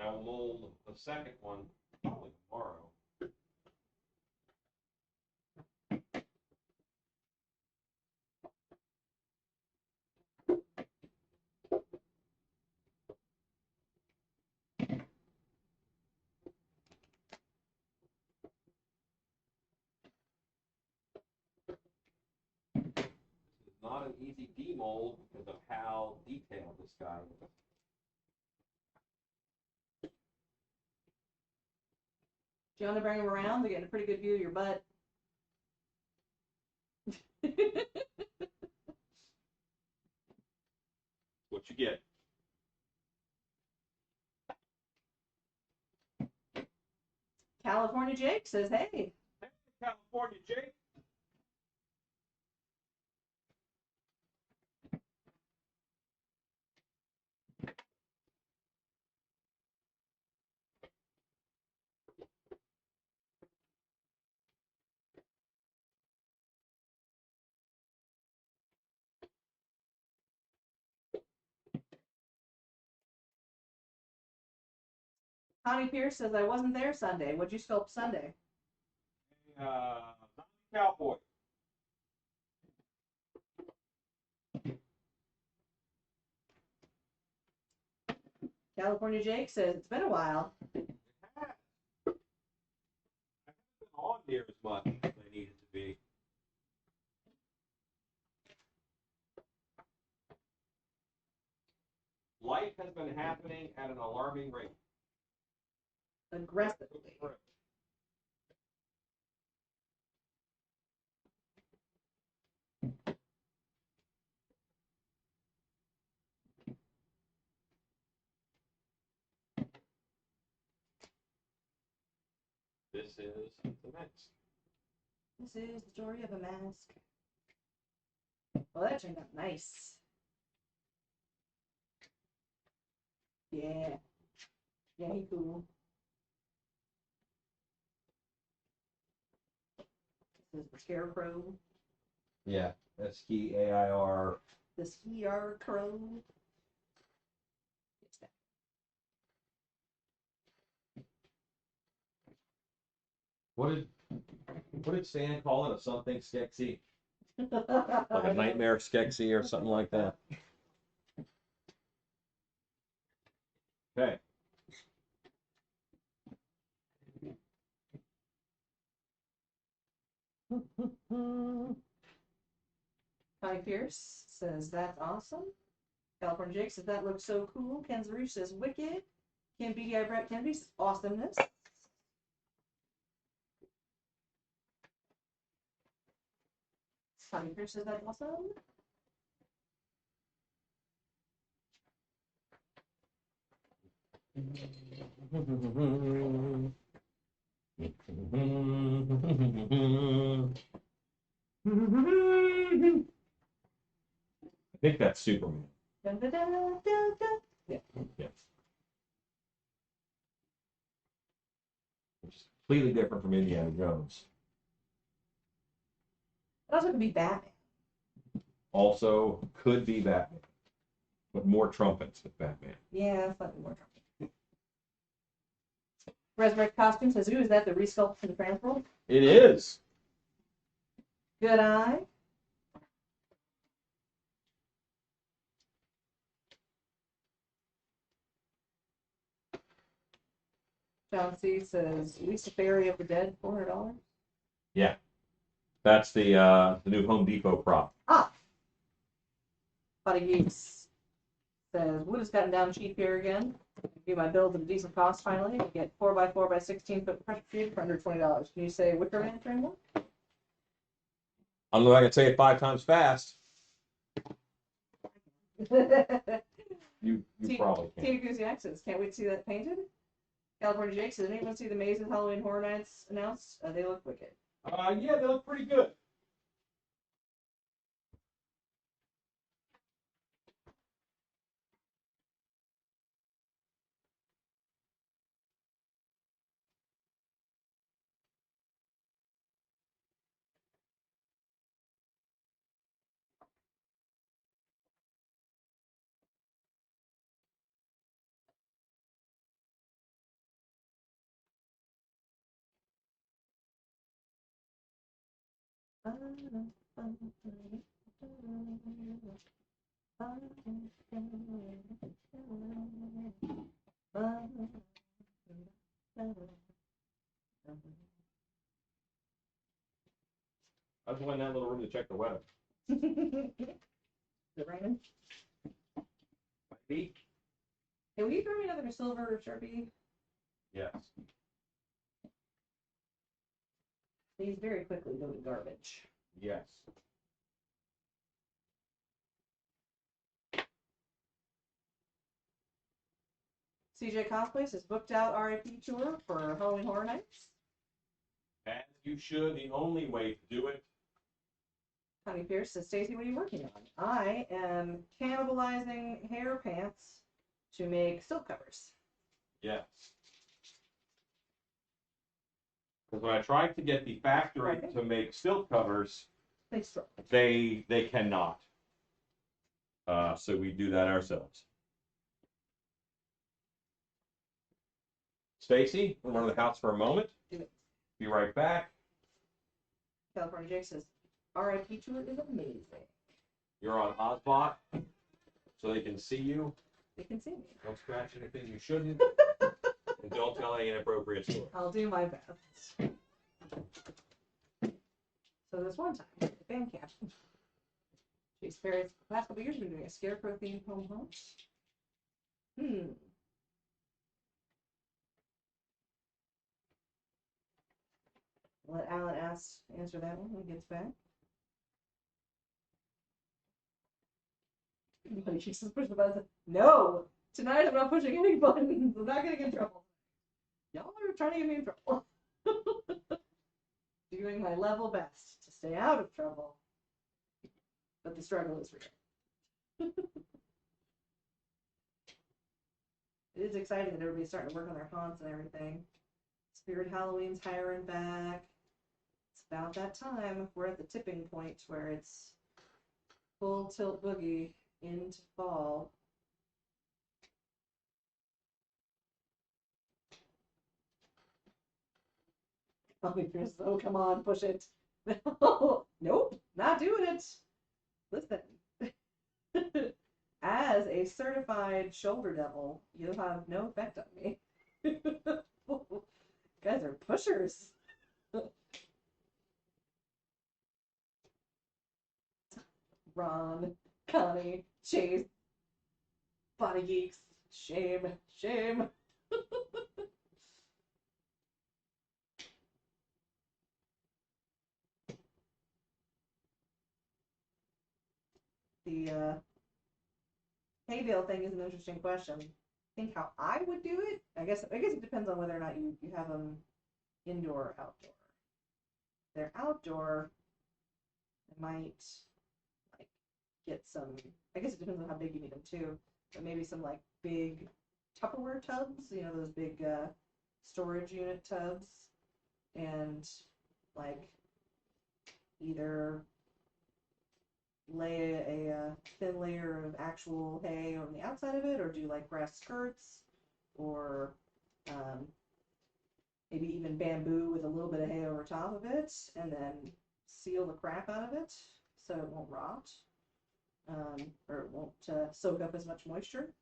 I will mold the second one probably tomorrow. This is not an easy demold because of how detailed this guy is. Do you want to bring them around? They're getting a pretty good view of your butt. What you get. California Jake says, hey. California Jake. Connie Pierce says, I wasn't there Sunday. What'd you sculpt Sunday? Cowboy. California Jake says, it's been a while. I haven't been on near as much as I needed to be. Life has been happening at an alarming rate. Aggressively. This is the next. This is the story of a mask. Well, that turned out nice. Yeah. Yeah, he cool. This is the Scarecrow. Yeah, SKAIR. The Scarecrow. What did Stan call it? A something skexy? Like a Like nightmare skexy or something like that. Okay. Connie Pierce says, that's awesome. California Jake says, that looks so cool. Ken Zarouche says, wicked. Kim BDI Brett Kennedy says, awesomeness. Connie Pierce says, that's awesome. I think that's Superman. Dun, dun, dun, dun, dun. Yeah. Yes. Which is completely different from Indiana Jones. It also could be Batman. Also could be Batman, but more trumpets with Batman. Yeah, slightly more trouble. Resurrect Costume says, ooh, is that the resculpt for the Transworld? It is. Good eye. John C says, Lisa Ferry of the Dead, $400. Yeah. That's the new Home Depot prop. Ah! Buddy Geeks says, wood has gotten down cheap here again. Do my build at a decent cost finally. I get 4x4 by 16-foot pressure treated for under $20. Can you say Wicker Man framework? I don't know if I can say it 5 times fast. You probably can. Tina Guziak says, can't wait to see that painted. California Jake says, anyone see the Mazes Halloween Horror Nights announced? They look wicked. Yeah, they look pretty good. I just went in that little room to check the weather. Is it raining? Might be. Hey, will you throw me another silver Sharpie? Yes. These very quickly go to garbage. Yes. CJ Cosplays has booked out RIP tour for Halloween Horror Nights. As you should. The only way to do it. Connie Pierce says, Stacy, what are you working on? I am cannibalizing hair pants to make silk covers. Yes. Because when I tried to get the factory to make silk covers, they cannot. So we do that ourselves. Spacey, I'm running the house for a moment. Do it. Be right back. California Jake says, R.I.P. to it is amazing. You're on Ozbot, so they can see you. They can see me. Don't scratch anything you shouldn't. And don't tell any inappropriate stories. I'll do my best. So this one time, at the band camp, she experienced the past couple years been doing a scarecrow themed home house. Let Alan answer that one when he gets back. But she just pushed the button. No! Tonight I'm not pushing any buttons. I'm not getting in trouble. Y'all are trying to get me in trouble. Doing my level best to stay out of trouble. But the struggle is real. It is exciting that everybody's starting to work on their haunts and everything. Spirit Halloween's hiring back. It's about that time. We're at the tipping point where it's full tilt boogie into fall. Oh, come on, push it. Nope, not doing it. Listen. As a certified shoulder devil, you have no effect on me. You guys are pushers. Ron, Connie, Chase, Body Geeks. Shame, shame. The hay bale thing is an interesting question. I think how I would do it. I guess it depends on whether or not you have them indoor or outdoor. If they're outdoor, I might like get some. I guess it depends on how big you need them too. But maybe some like big Tupperware tubs. You know, those big storage unit tubs, and like either lay a thin layer of actual hay on the outside of it, or do like grass skirts, or maybe even bamboo with a little bit of hay over top of it, and then seal the crap out of it so it won't rot, or it won't soak up as much moisture.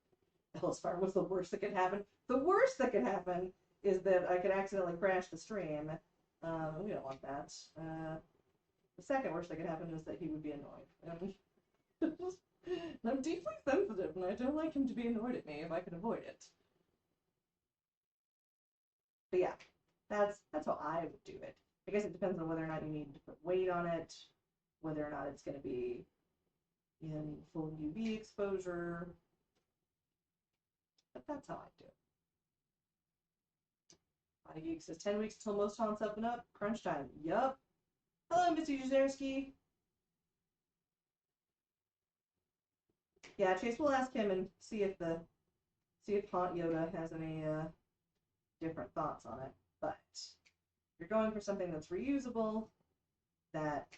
Else fire was the worst that could happen. The worst that could happen is that I could accidentally crash the stream. We don't want that. The second worst that could happen is that he would be annoyed. I'm deeply sensitive, and I don't like him to be annoyed at me if I can avoid it. But yeah, that's how I would do it. I guess it depends on whether or not you need to put weight on it, whether or not it's going to be in full UV exposure. But that's how I do it. Body Geek says 10 weeks until most haunts open up. Crunch time. Yup. Hello, Mr. Juzerski. Yeah, Chase, we'll ask him and see if Haunt Yoga has any different thoughts on it. But if you're going for something that's reusable, that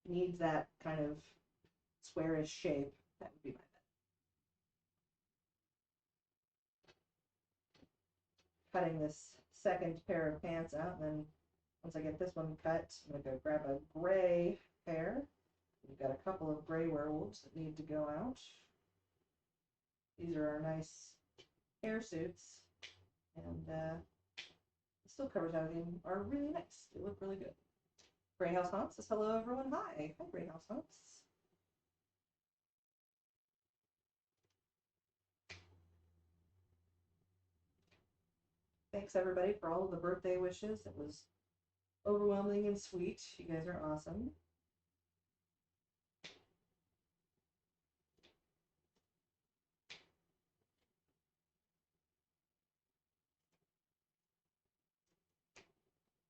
needs that kind of squarish shape, that would be my bet. Cutting this second pair of pants out, and then once I get this one cut, I'm gonna go grab a gray pair. We've got a couple of gray werewolves that need to go out. These are our nice hair suits, and the still covers out of them are really nice. They look really good. Grey House Haunts says hello everyone. Hi Grey House Haunts. Thanks everybody for all of the birthday wishes. It was overwhelming and sweet. You guys are awesome.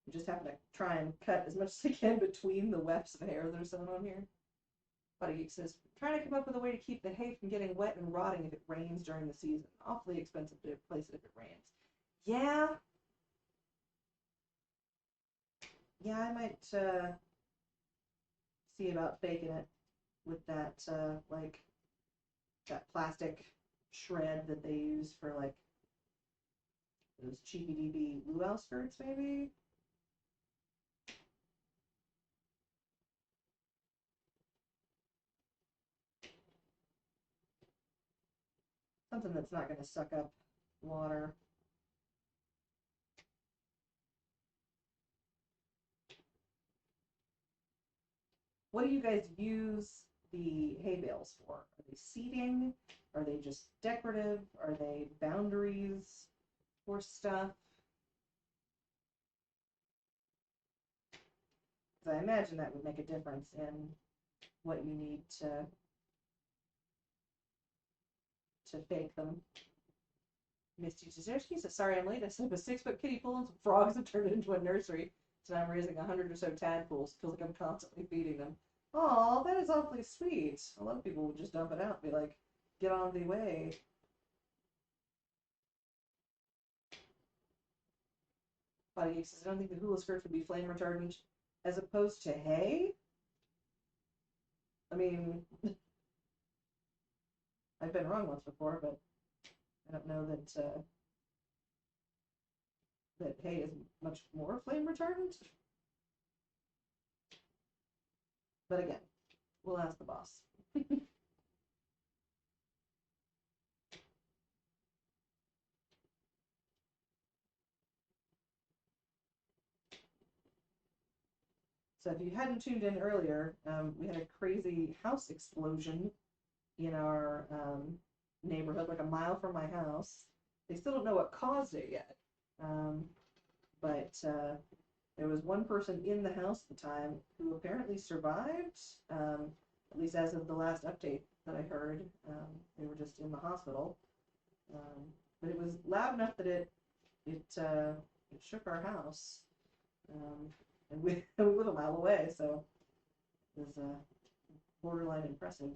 I'm just having to try and cut as much as I can between the wefts of hair that are sitting on here. Buddy Geek says, trying to come up with a way to keep the hay from getting wet and rotting if it rains during the season. Awfully expensive to replace it if it rains. Yeah. Yeah, I might see about faking it with that like that plastic shred that they use for like those cheapy DB luau skirts, maybe. Something that's not going to suck up water. What do you guys use the hay bales for? Are they seating? Are they just decorative? Are they boundaries for stuff? Because I imagine that would make a difference in what you need to fake them. Misty Zizerski says, sorry I'm late. I set up a 6-foot kiddie pool and some frogs have turned it into a nursery. So now I'm raising 100 or so tadpoles. Feels like I'm constantly feeding them. Aw, that is awfully sweet. A lot of people would just dump it out and be like, get on the way. Body Geek says, I don't think the hula skirts would be flame retardant as opposed to hay. I mean, I've been wrong once before, but I don't know that that hay is much more flame retardant. But again, we'll ask the boss. So if you hadn't tuned in earlier, we had a crazy house explosion in our neighborhood, like a mile from my house. They still don't know what caused it yet. But there was one person in the house at the time who apparently survived, at least as of the last update that I heard. They were just in the hospital. But it was loud enough that it shook our house. And we live a mile away, so it was borderline impressive.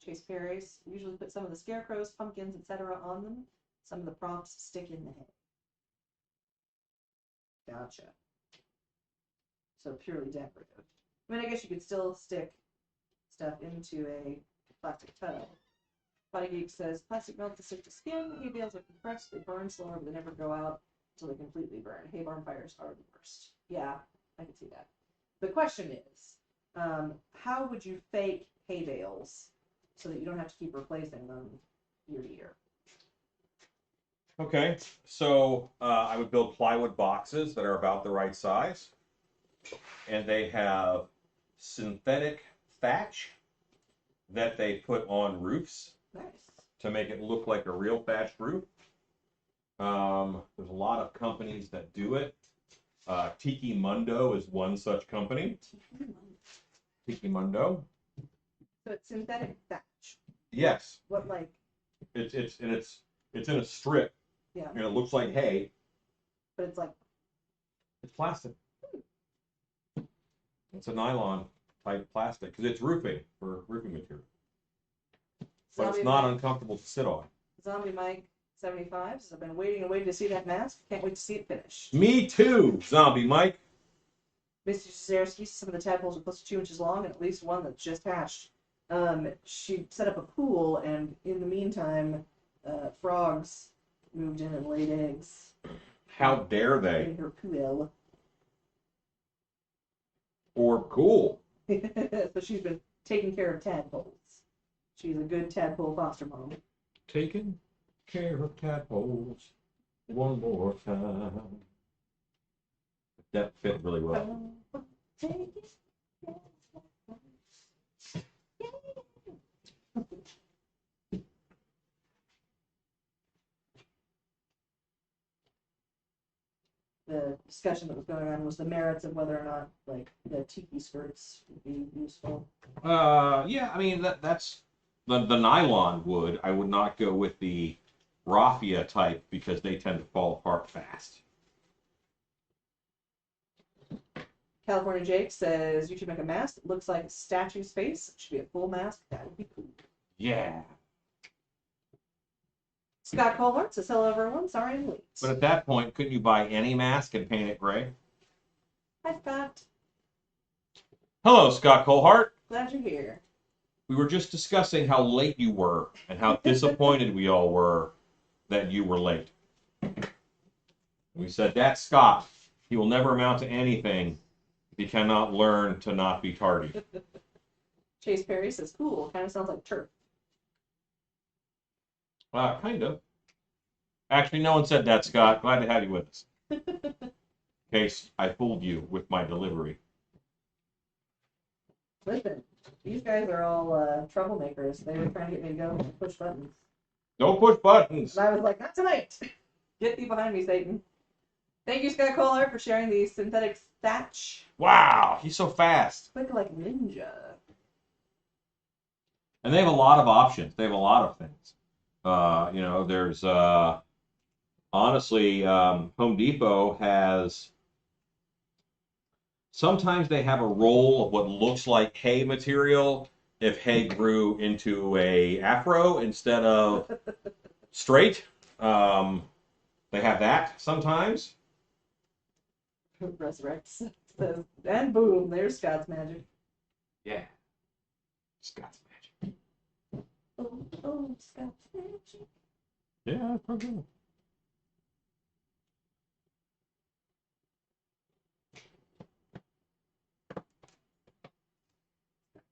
Chase Perry's usually put some of the scarecrows, pumpkins, etc. on them. Some of the props stick in the hay. Gotcha. So purely decorative. I mean, I guess you could still stick stuff into a plastic tub. Body Geek says, plastic melts to stick to skin. Hay bales are compressed. They burn slower, but they never go out until they completely burn. Hay barn fires are the worst. Yeah, I can see that. The question is, how would you fake hay bales so that you don't have to keep replacing them year to year? Okay, so I would build plywood boxes that are about the right size, and they have synthetic thatch that they put on roofs. Nice. To make it look like a real thatched roof. There's a lot of companies that do it. Tiki Mundo is one such company. Tiki Mundo. So it's synthetic thatch. Yes. What like? It's in a strip. Yeah. And it looks like hay. But it's like. It's plastic. It's a nylon type plastic because it's roofing for roofing material. But it's not uncomfortable to sit on. Zombie Mike 75 says, I've been waiting and waiting to see that mask. Can't wait to see it finished. Me too, Zombie Mike. Mr. Zizerski, some of the tadpoles are close to 2 inches long, and at least one that's just hatched. She set up a pool, and in the meantime, frogs moved in and laid eggs. How dare they? In her pool. Or cool. So she's been taking care of tadpoles. She's a good tadpole foster mom. Taking care of tadpoles one more time. That fit really well. The discussion that was going on was the merits of whether or not, like, the tiki skirts would be useful. Yeah, I mean that's the nylon wood. I would not go with the raffia type because they tend to fall apart fast. California Jake says, you should make a mask that looks like statue space. It should be a full mask. That would be cool. Yeah. Scott Colhart says, hello everyone. Sorry I'm late. But at that point, couldn't you buy any mask and paint it gray? Hi, Scott. Hello, Scott Colhart. Glad you're here. We were just discussing how late you were and how disappointed we all were that you were late. We said, that's Scott. He will never amount to anything if he cannot learn to not be tardy. Chase Perry says, cool, kind of sounds like turf. Kind of. Actually, no one said that, Scott. Glad to have you with us. In case I fooled you with my delivery. Listen, these guys are all troublemakers. They were trying to get me to go push buttons. Don't push buttons. And I was like, not tonight. Get thee behind me, Satan. Thank you, Scott Kohler, for sharing the synthetic thatch. Wow, he's so fast. Quick like ninja. And they have a lot of options. They have a lot of things. There's honestly, Home Depot has. Sometimes they have a roll of what looks like hay material if hay grew into a afro instead of straight. They have that sometimes. Resurrects. And boom, there's Scott's magic. Yeah. Scott's magic. Oh, Scott's magic. Yeah, probably.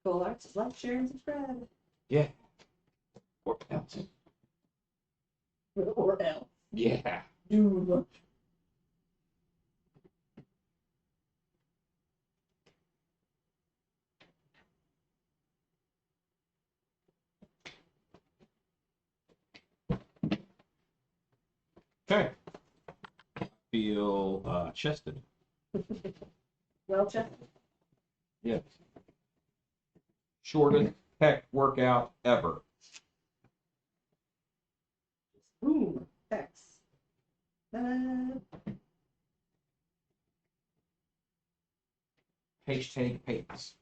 Cool arts, like, share, and subscribe. Yeah. Or else. Or else. Yeah. Dude. Okay. Feel chested. Well, Jeff. Yes. Shortest pec workout ever. Boom. X. Hashtag papers.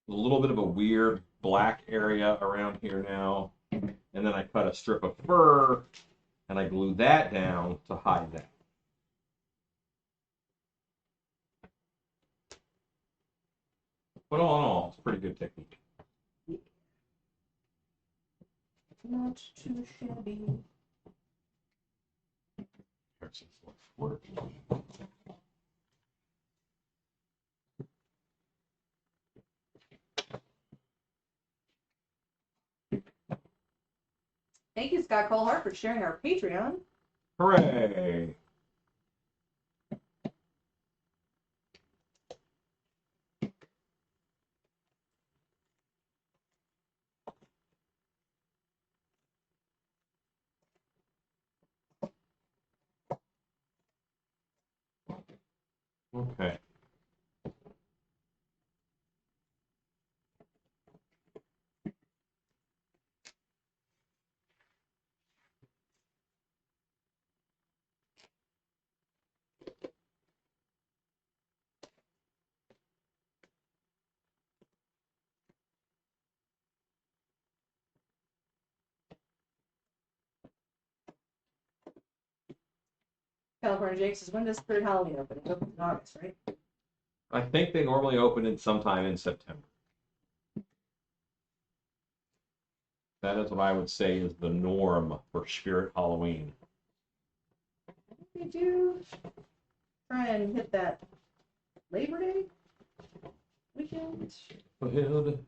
A little bit of a weird black area around here now. And then I cut a strip of fur and I glued that down to hide that. But all in all, it's a pretty good technique. Not too shabby. Here's some work. Thank you, Scott Colehart, for sharing our Patreon. Hooray! Okay. California Jake says, when does Spirit Halloween open? It opens in August, right? I think they normally open it sometime in September. That is what I would say is the norm for Spirit Halloween. We do try and hit that Labor Day weekend. Well,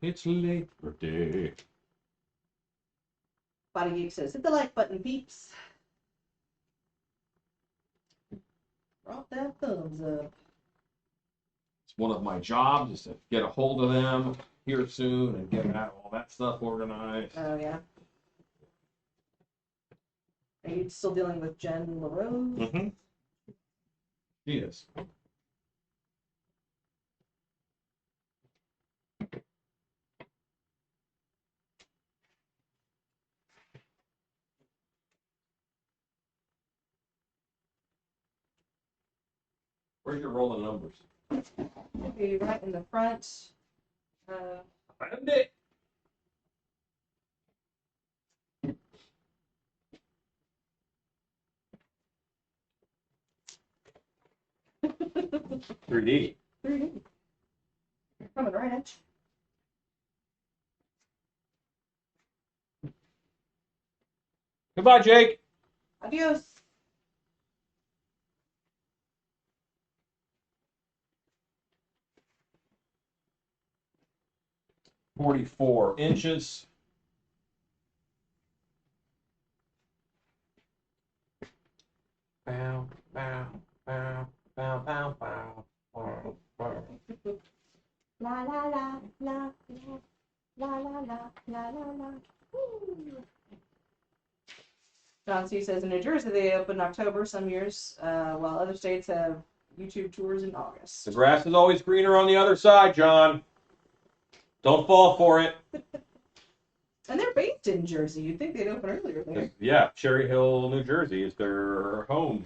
it's Labor Day. Body Geek says, hit the like button, peeps. Drop that thumbs up. It's one of my jobs is to get a hold of them here soon and get all that stuff organized. Oh, yeah. Are you still dealing with Jen LaRose? Mm-hmm. She is. Where's your roll of numbers? It'll be right in the front. Found it. $3D. 3D. Coming right at Goodbye, Jake. you. Adios. $44 inches. Bow, bow, bow, bow, bow, bow, bow, bow. La la la la la la la la la la. John C says in New Jersey they open in October some years, while other states have YouTube tours in August. The grass is always greener on the other side, John. Don't fall for it. And they're based in Jersey. You'd think they'd open earlier there. Yeah, Cherry Hill, New Jersey is their home.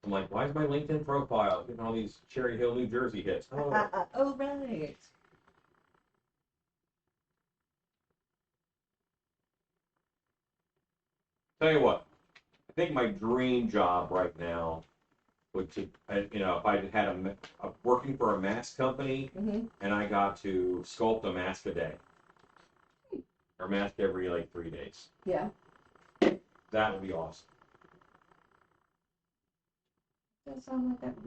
I'm like, why is my LinkedIn profile getting all these Cherry Hill, New Jersey hits? Oh. Oh, right. Tell you what, I think my dream job right now would to, if I had working for a mask company and I got to sculpt a mask a day or mask every like 3 days. Yeah. That would be awesome. That sounds like that would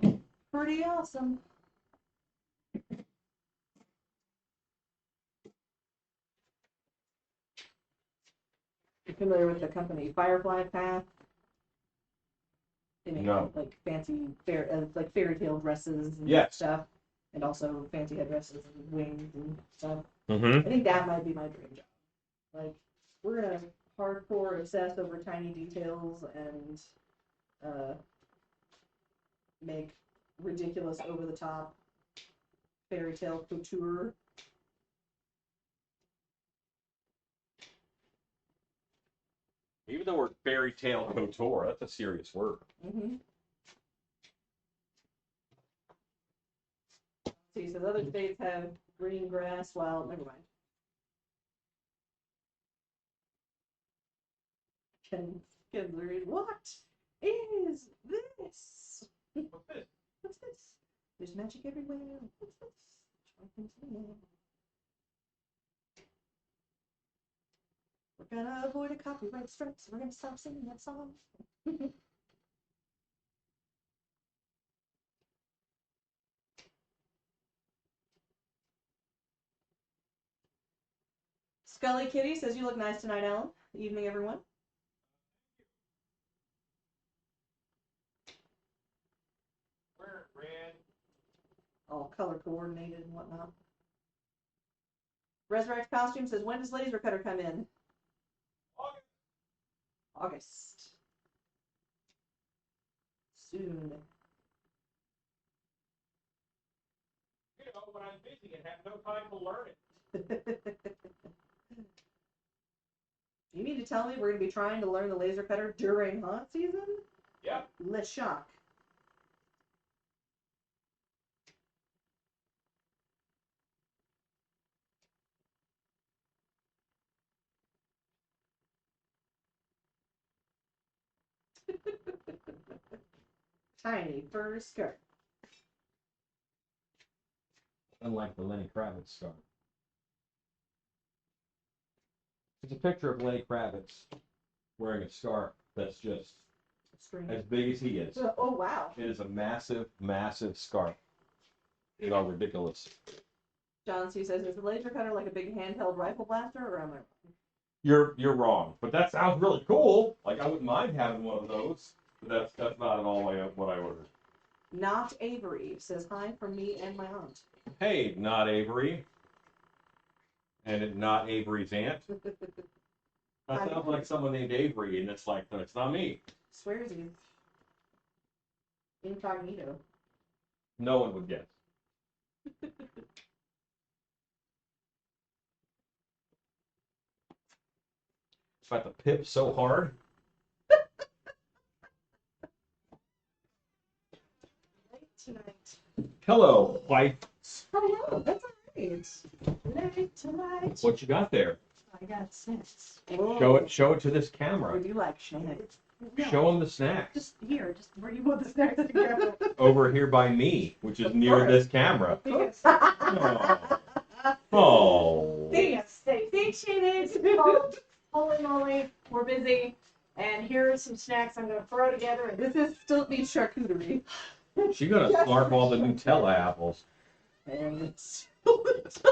be pretty awesome. You familiar with the company Firefly Path? They make like fancy like fairy tale dresses and stuff, and also fancy headdresses and wings and stuff. I think that might be my dream job. Like, we're gonna hardcore obsess over tiny details and make ridiculous, over the top fairy tale couture. Even though we're fairy tale couture, that's a serious word. See, so the other states have green grass. Well, never mind. Kids are reading, what is this? What's this? What's this? There's magic everywhere. What's this? We're gonna avoid a copyright strike, so we're gonna stop singing that song. Scully Kitty says you look nice tonight, Ellen. Evening, everyone. We're red. All color coordinated and whatnot. Resurrect Costume says, when does Laser Cutter come in? August. Soon. You know, when I'm busy and have no time to learn it. You mean to tell me we're going to be trying to learn the laser cutter during haunt season? Yeah. Let's shock. Tiny fur skirt. Unlike the Lenny Kravitz scarf. It's a picture of Lenny Kravitz wearing a scarf that's just as big as he is. Oh, wow. It is a massive, massive scarf. It's all ridiculous. John C. says, is the laser cutter like a big handheld rifle blaster, or am I wrong? You're wrong, but that sounds really cool. Like, I wouldn't mind having one of those, but that's not at all what I ordered. Not Avery says hi from me and my aunt. Hey, not Avery. And not Avery's aunt. That sounds like someone named Avery, and it's like, no, it's not me. Swears he's incognito. No one would guess. Got the pip so hard. Tonight. Hello, wife. Hello, that's alright. Late tonight. What you got there? I got snacks. Show it to this camera. Would you like snacks? No, Show them the snacks. just here, just where you want the snacks to go. Over here by me, which is Of near course. this camera. Yes. Oh. Thanks, Shannon. Holy moly, we're busy. And here are some snacks I'm going to throw together. And This is still beef charcuterie. She's gonna snarf all the Nutella apples. And it's just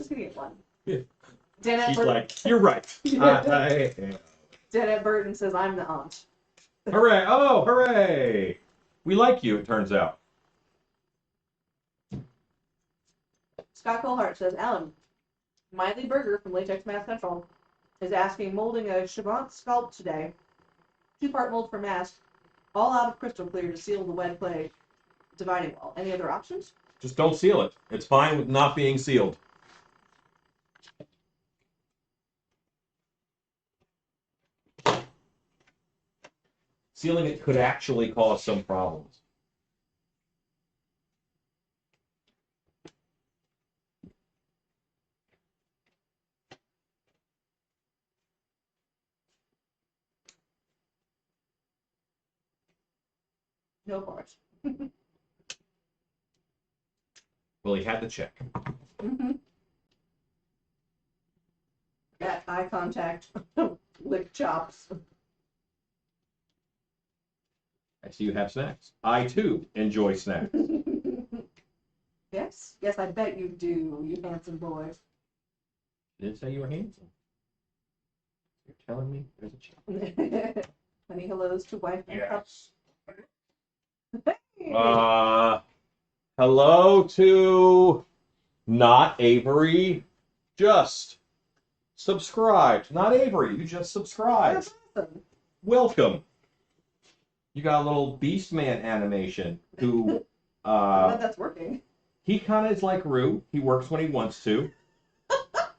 going to get one. Yeah. Dennett She's Burton, like, you're right. I am. Dennett Burton says I'm the aunt. Hooray! Oh, hooray! We like you, it turns out. Scott Colhart says, Alan, Miley Berger from Latex Mask Central is asking molding a Chabot sculpt today. 2-part mold for mask, all out of crystal clear to seal the wet clay dividing wall. Any other options? Just don't seal it. It's fine with not being sealed. Sealing it could actually cause some problems. No parts. Well, he had to check. That eye contact, lick chops. I see you have snacks. I, too, enjoy snacks. Yes, yes, I bet you do, you handsome boy. Didn't say you were handsome. You're telling me there's a check. Honey hellos to wife and Yes. Hey. Hello to not Avery, just subscribed. Not Avery, you just subscribed. That's awesome. Welcome. You got a little Beastman animation who I bet that's working. he kind of is like Rue. He works when he wants to.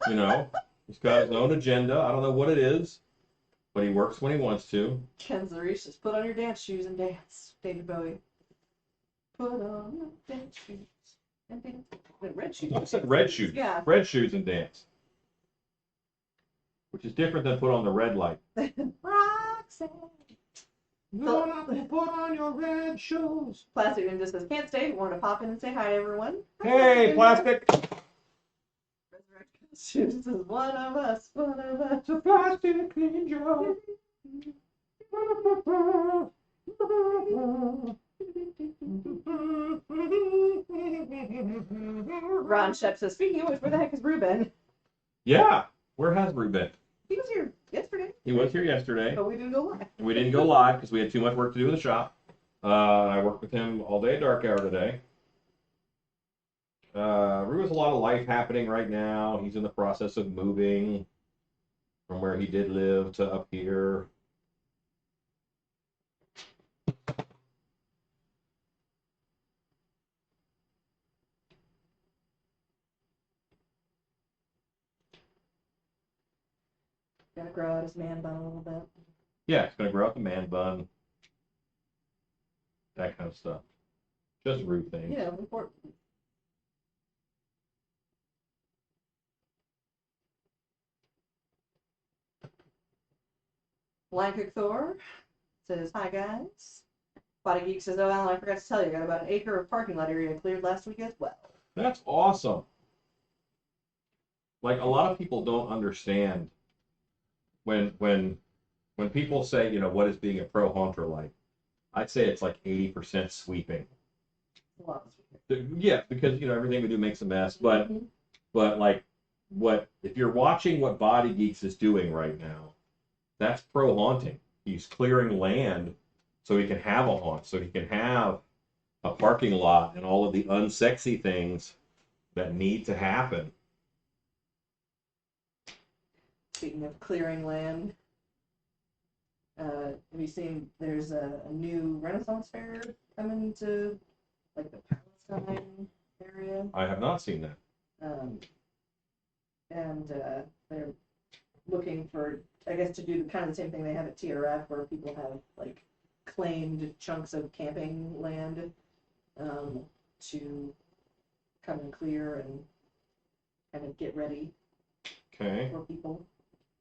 You know, he's got his own agenda. I don't know what it is, but he works when he wants to. Ken Zarish says, put on your dance shoes and dance. David Bowie. Put on your dance shoes and dance. Wait, red shoes. I said red shoes. Yeah. Red shoes and dance. Which is different than put on the red light. Roxanne. Put on your red shoes. Plastic Ninja says, can't stay. Want to pop in and say hi to everyone. Hi, Hey, Ninja. plastic. Resurrection Shoes says, one of us, one of us. It's a plastic ninja. Ron Shep says, speaking of which, where the heck is Ruben? Yeah, where has Rue been? He was here yesterday, He was here yesterday. but we didn't go live. We didn't go live because we had too much work to do in the shop. I worked with him all day at dark hour today. Rue has a lot of life happening right now. He's in the process of moving from where he did live to up here. Gonna grow out his man bun a little bit. Yeah, it's gonna grow out the man bun. That kind of stuff. Just Rue things. Yeah, important. Blind Cook Thor says, hi guys. Body Geek says, oh Alan, I forgot to tell you, I got about an acre of parking lot area cleared last week as well. That's awesome. Like a lot of people don't understand when people say, you know, what is being a pro hunter like? I'd say it's like 80% sweeping. A lot of Yeah, because you know everything we do makes a mess, but like what if you're watching what Body Geeks is doing right now, that's pro haunting. He's clearing land so he can have a haunt, so he can have a parking lot and all of the unsexy things that need to happen. Speaking of clearing land, have you seen there's a new Renaissance fair coming to like the Palestine area? I have not seen that. And they're looking for, I guess, to do kind of the same thing they have at TRF, where people have like claimed chunks of camping land to come and clear and kind of get ready Okay. for people.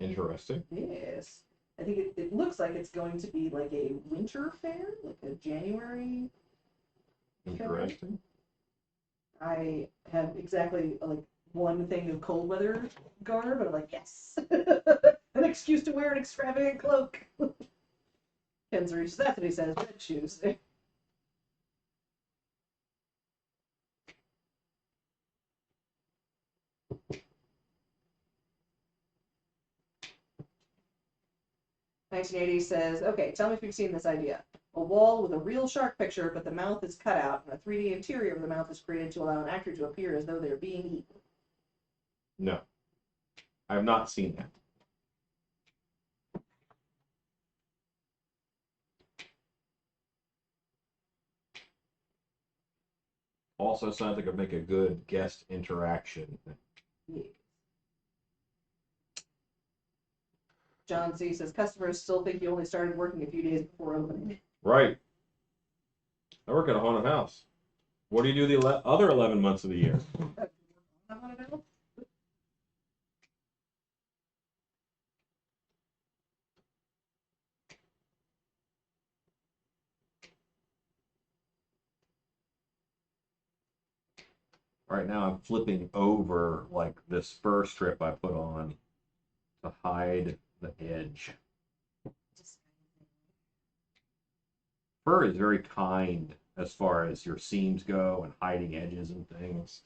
Interesting. Yes. I think it looks like it's going to be like a winter fair, like a January fair. Interesting. I have exactly like one thing of cold weather garb, and I'm like, yes, an excuse to wear an extravagant cloak. Ken's reaches, that's what he says, red shoes. "1980 says, okay, tell me if you've seen this idea. A wall with a real shark picture, but the mouth is cut out, and a 3D interior of the mouth is created to allow an actor to appear as though they're being eaten." No, I have not seen that. Also sounds like it'd make a good guest interaction. Yeah. John C. says, customers still think you only started working a few days before opening. Right. I work at a haunted house. What do you do the other 11 months of the year? I want to know. Right now I'm flipping over like this fur strip I put on to hide the edge. Fur is very kind as far as your seams go and hiding edges and things.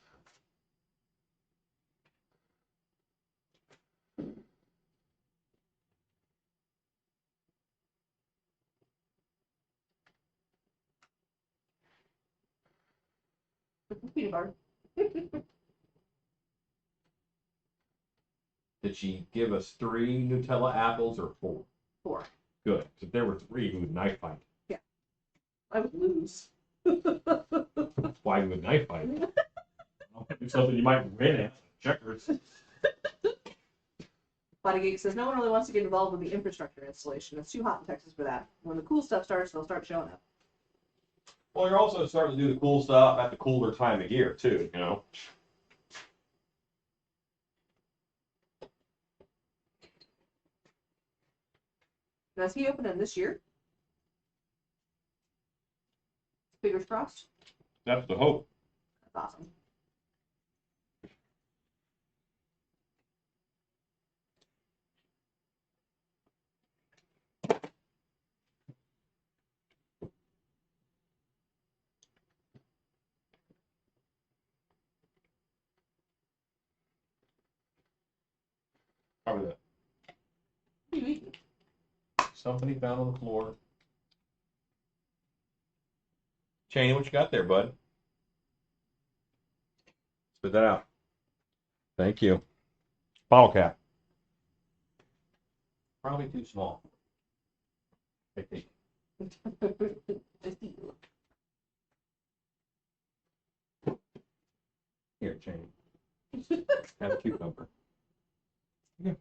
Peanut butter. Did she give us 3 Nutella apples or 4? 4. Good. If there were 3, we would knife fight. Yeah. I would lose. That's why we would knife fight. Do something you might win at. Checkers. Bodygeek says, no one really wants to get involved with the infrastructure installation. It's too hot in Texas for that. When the cool stuff starts, they'll start showing up. Well, you're also starting to do the cool stuff at the cooler time of year, too, you know? Now, is he opening this year? Fingers crossed. That's the hope. That's awesome. Probably that. What are you eating? Somebody found on the floor. Cheney, what you got there, bud? Spit that out. Thank you. Bottle cap. Probably too small. I think. Just eat. Here, Cheney. Have a cucumber. Yeah.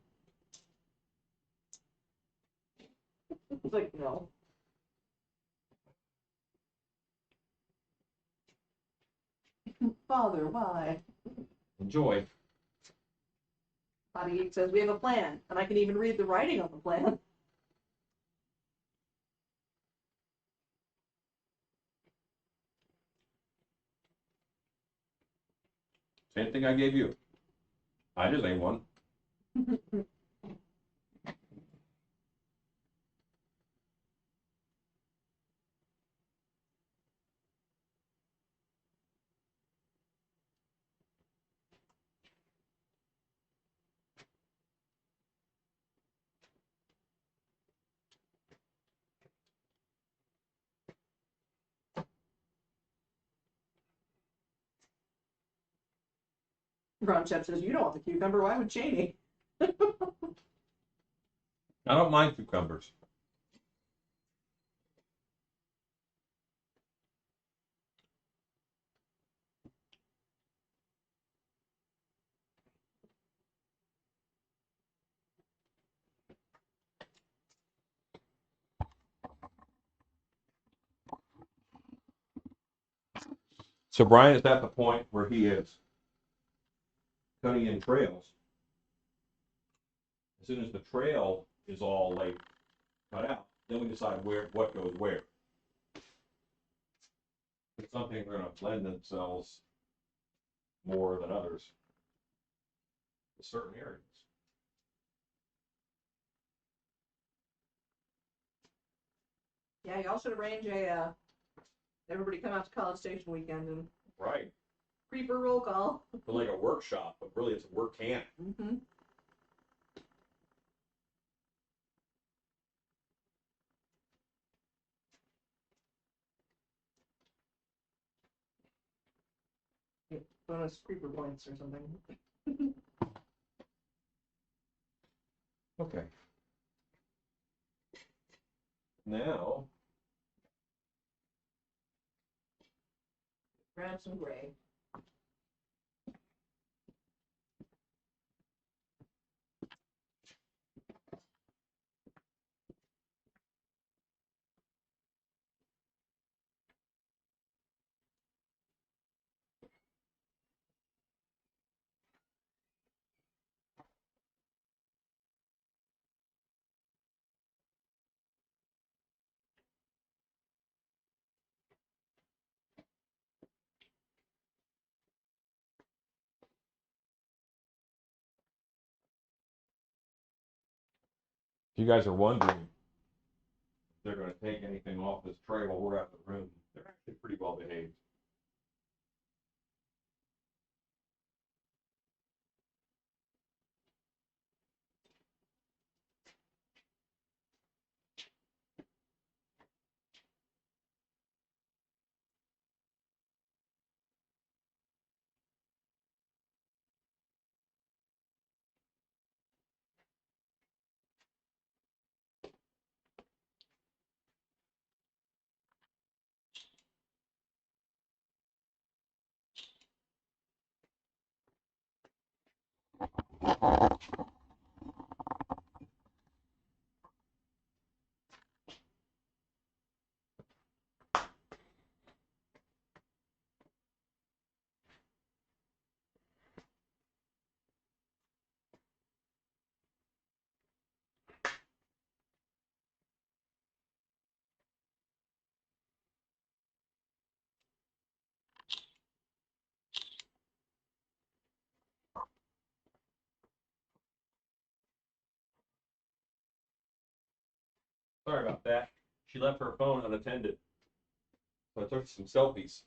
It's like, no. Father, why? Enjoy. Bodygeek says, we have a plan, and I can even read the writing on the plan. Same thing I gave you. I just ain't one. Ron Shep says, you don't want the cucumber, why would Cheney? I don't mind cucumbers. So Brian is at the point where he is cutting in trails. As soon as the trail is all like cut out, then we decide what goes where. If some things are going to lend themselves more than others to certain areas. Yeah, y'all should arrange everybody come out to College Station weekend and Right. creeper roll call. For like a workshop, but really it's a work camp. Mm-hmm. Bonus creeper points or something. Okay. Now, Grab some gray. if you guys are wondering if they're going to take anything off this tray while we're out of the room, they're actually pretty well behaved. Sorry about that. She left her phone unattended. So I took some selfies.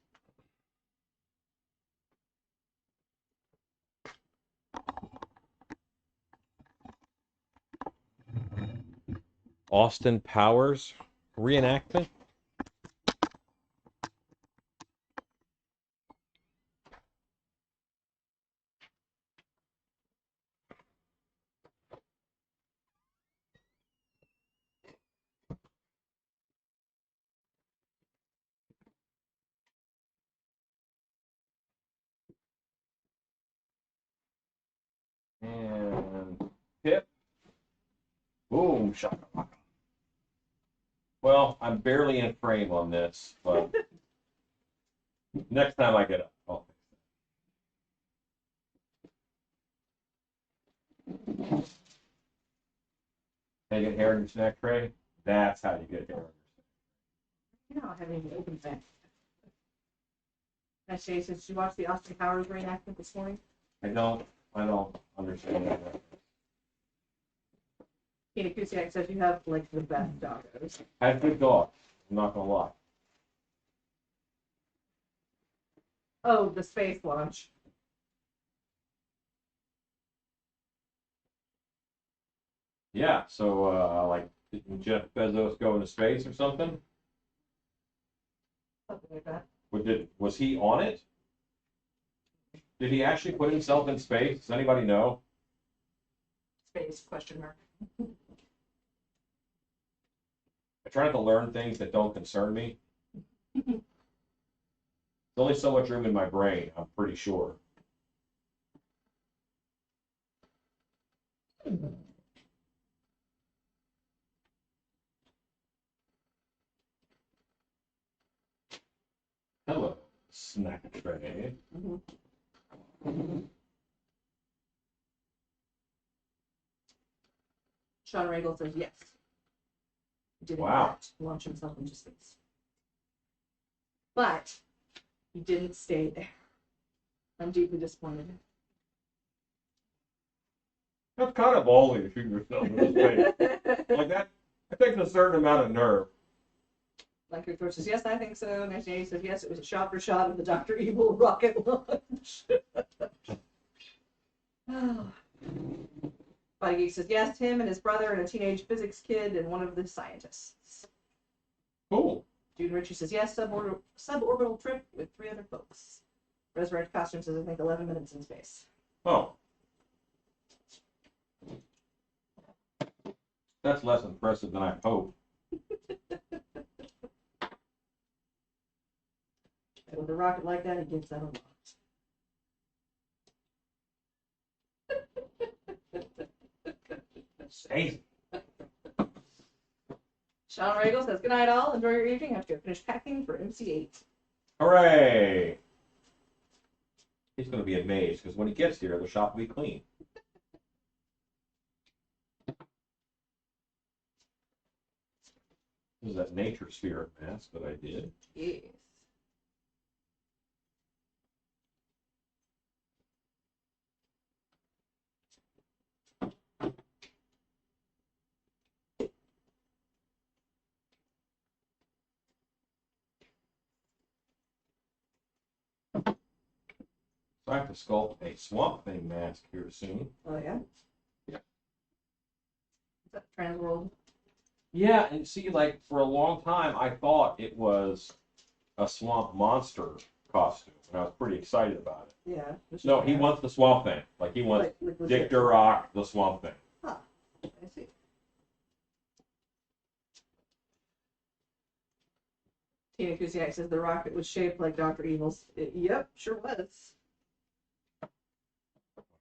Austin Powers reenactment. And hip. Boom, shakalaka. Well, I'm barely in frame on this, but next time I get up, I'll fix it. Can you get hair in your snack tray? That's how you get hair in your snack. You don't have any open thing. Now, Shay, did you watch the Austin Powers reenactment this morning? I don't understand that. Kina Kusiak says you have like the best doggos. I have good dogs. I'm not gonna lie. Oh, the space launch. Yeah. So, like, did Jeff Bezos go into space or something? Something like that. Was he on it? Did he actually put himself in space? Does anybody know? Space question mark. I try not to learn things that don't concern me. There's only so much room in my brain, I'm pretty sure. Hello. snack tray. Sean Regal says yes. He did in Wow. fact launch himself into space. But he didn't stay there. I'm deeply disappointed. That's kind of ballsy to shoot yourself in the face. Like that, it takes a certain amount of nerve. Like Victor says, yes, I think so. 1980 says, yes, it was a shot for shot of the Dr. Evil rocket launch. Body Geek says, yes, him and his brother and a teenage physics kid and one of the scientists. Cool. Jude Ritchie says, yes, suborbital trip with 3 other folks. Resurrect Costume says, I think 11 minutes in space. Oh. That's less impressive than I hoped. And with a rocket like that, he gets that a lot. Amazing. Sean Regal says, good night all. Enjoy your evening. I have to go finish packing for MC8. Hooray! He's going to be amazed because when he gets here, the shop will be clean. This is that nature spirit mask that I did. Yes. So I have to sculpt a Swamp Thing mask here soon. Oh, yeah? Yeah. Is that Transworld? Yeah, and see, like, for a long time, I thought it was a Swamp Monster costume, and I was pretty excited about it. Yeah. No, he wants the Swamp Thing. Like, he wants like Dick legit. Durock, the Swamp Thing. Huh. I see. Tina Kusiak says the rocket was shaped like Dr. Evil's. Yep, sure was.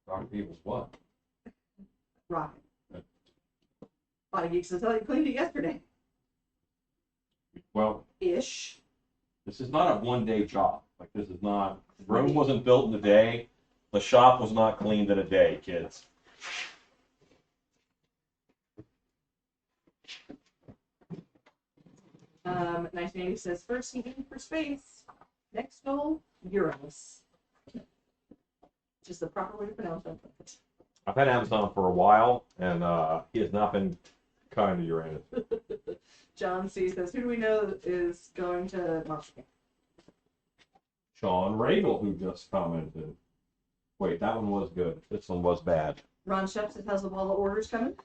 Dr. Evil's what? Rocket. Body Geek says, oh, you cleaned it yesterday. Well, Ish. this is not a one-day job. Like, this is not, Rome wasn't built in a day. The shop was not cleaned in a day, kids. Um, 1980 says, first seeding for space. Next goal, Uranus. Which is the proper way to pronounce that. I've had Amazon for a while, and he has not been kind to Uranus. John C. says, who do we know is going to Monster Camp? Sean Regal, who just commented. Wait, that one was good. This one was bad. Ron Shep says, how's the wall of orders coming?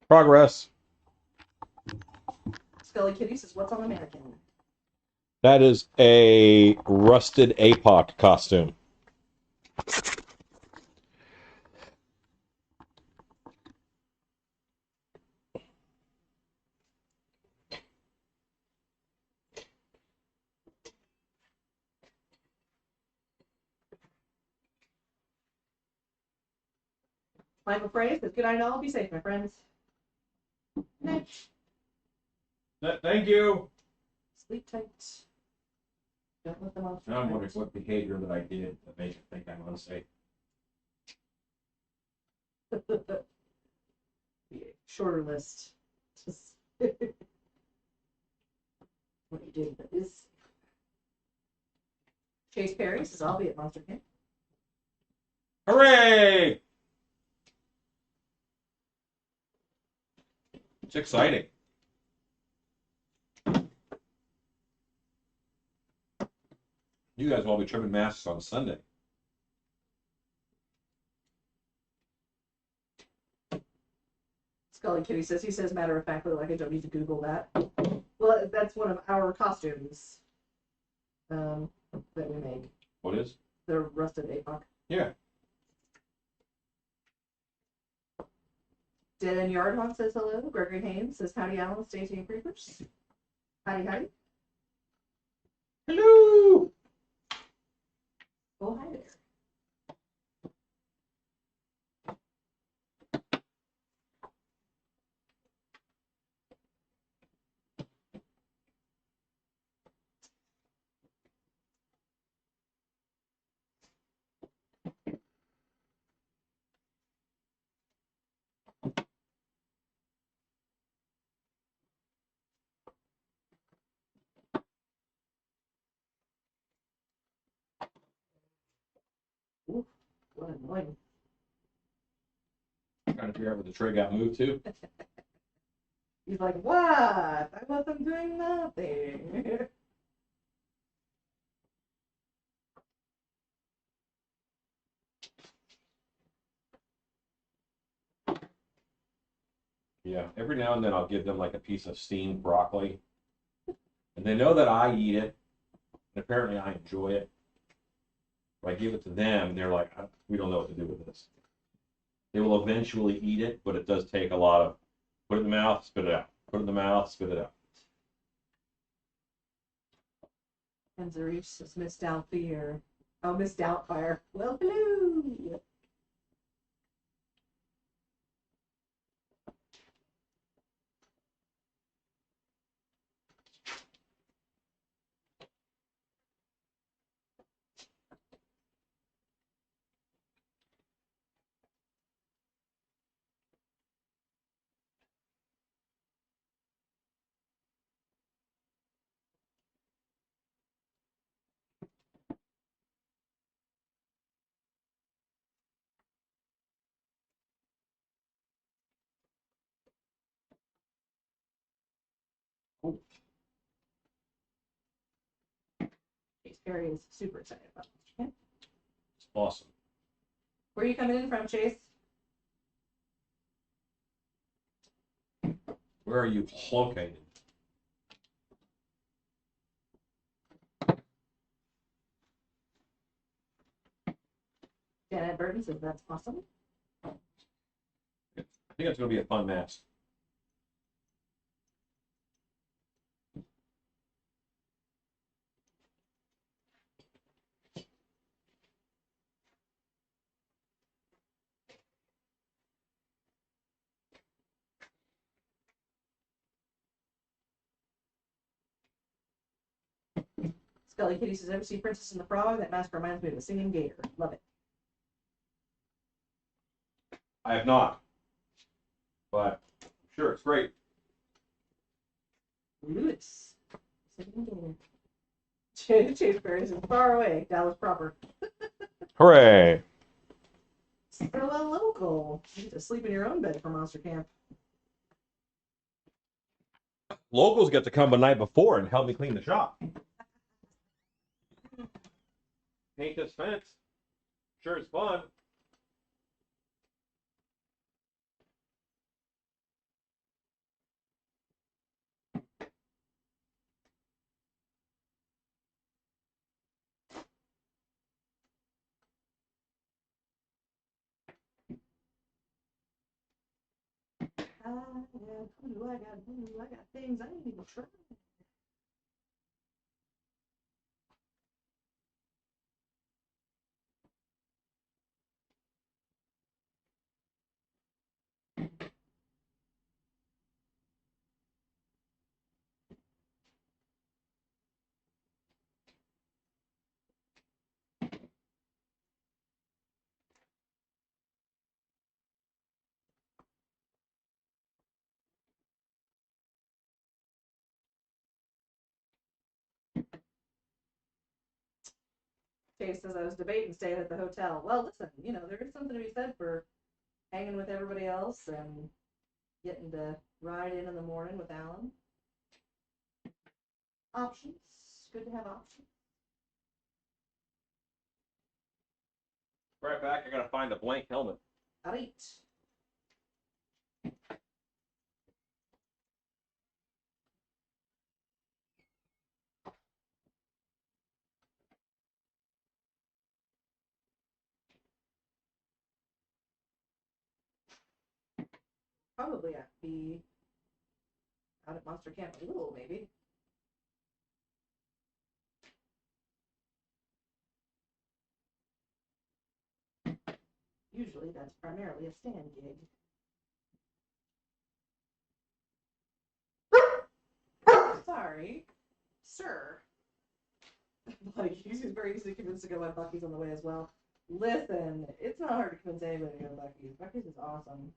Progress. Scully Kitty says, what's on the mannequin? That is a rusted APOC costume. Michael Frey says, good night all. Be safe, my friends. Night. Thank you. Sleep tight. Don't let them off. Now I'm wondering what behavior that I did that made you think I'm unsafe. Shorter list. Just what you did that is. Chase Perry says, I'll be at Monster Camp. Hooray! It's exciting. You guys will all be trimming masks on Sunday. Scully Kitty says, he says matter of factly, like I don't need to Google that. Well, that's one of our costumes that we make. What is? The rusted APOC. Yeah. Dead End Yardhawk says hello. Gregory Haynes says, howdy Alan, Stacey and Creepers. Howdy, howdy. Hello! Oh, hi there. Ooh, what annoying. Trying to figure out where the tray got moved to. He's like, what? I wasn't doing nothing. Yeah, every now and then I'll give them like a piece of steamed broccoli. And they know that I eat it. And apparently I enjoy it. If I give it to them, they're like, we don't know what to do with this. They will eventually eat it, but it does take a lot of put it in the mouth, spit it out. Put it in the mouth, spit it out. And Zarif has Miss Doubtfire. Oh, Miss Doubtfire. Well, hello. Chase Perry is super excited about this. Okay. It's awesome. Where are you coming in from, Chase? Where are you located? Janet Burton says that's awesome. I think it's going to be a fun match. Scully Kitty says, ever see Princess and the Frog? That mask reminds me of a singing gator. Love it. I have not, but I'm sure it's great. Lewis. Singing gator. Chase Perry is far away. Dallas proper. Hooray! So a local. You get to sleep in your own bed for Monster Camp. Locals get to come the night before and help me clean the shop. Paint this fence. Sure, it's fun. I got things I ain't even tried. Chase says, I was debating staying at the hotel. Well, listen, there is something to be said for hanging with everybody else and getting to ride in the morning with Alan. Options. Good to have options. Right back, I gotta find a blank helmet. I'll eat. Probably have to be out at Monster Camp a little, maybe. Usually that's primarily a stand gig. Sorry, sir. Like, he's very easily convinced to go by Bucky's on the way as well. Listen, it's not hard to convince anybody to go to Bucky's. Bucky's is awesome.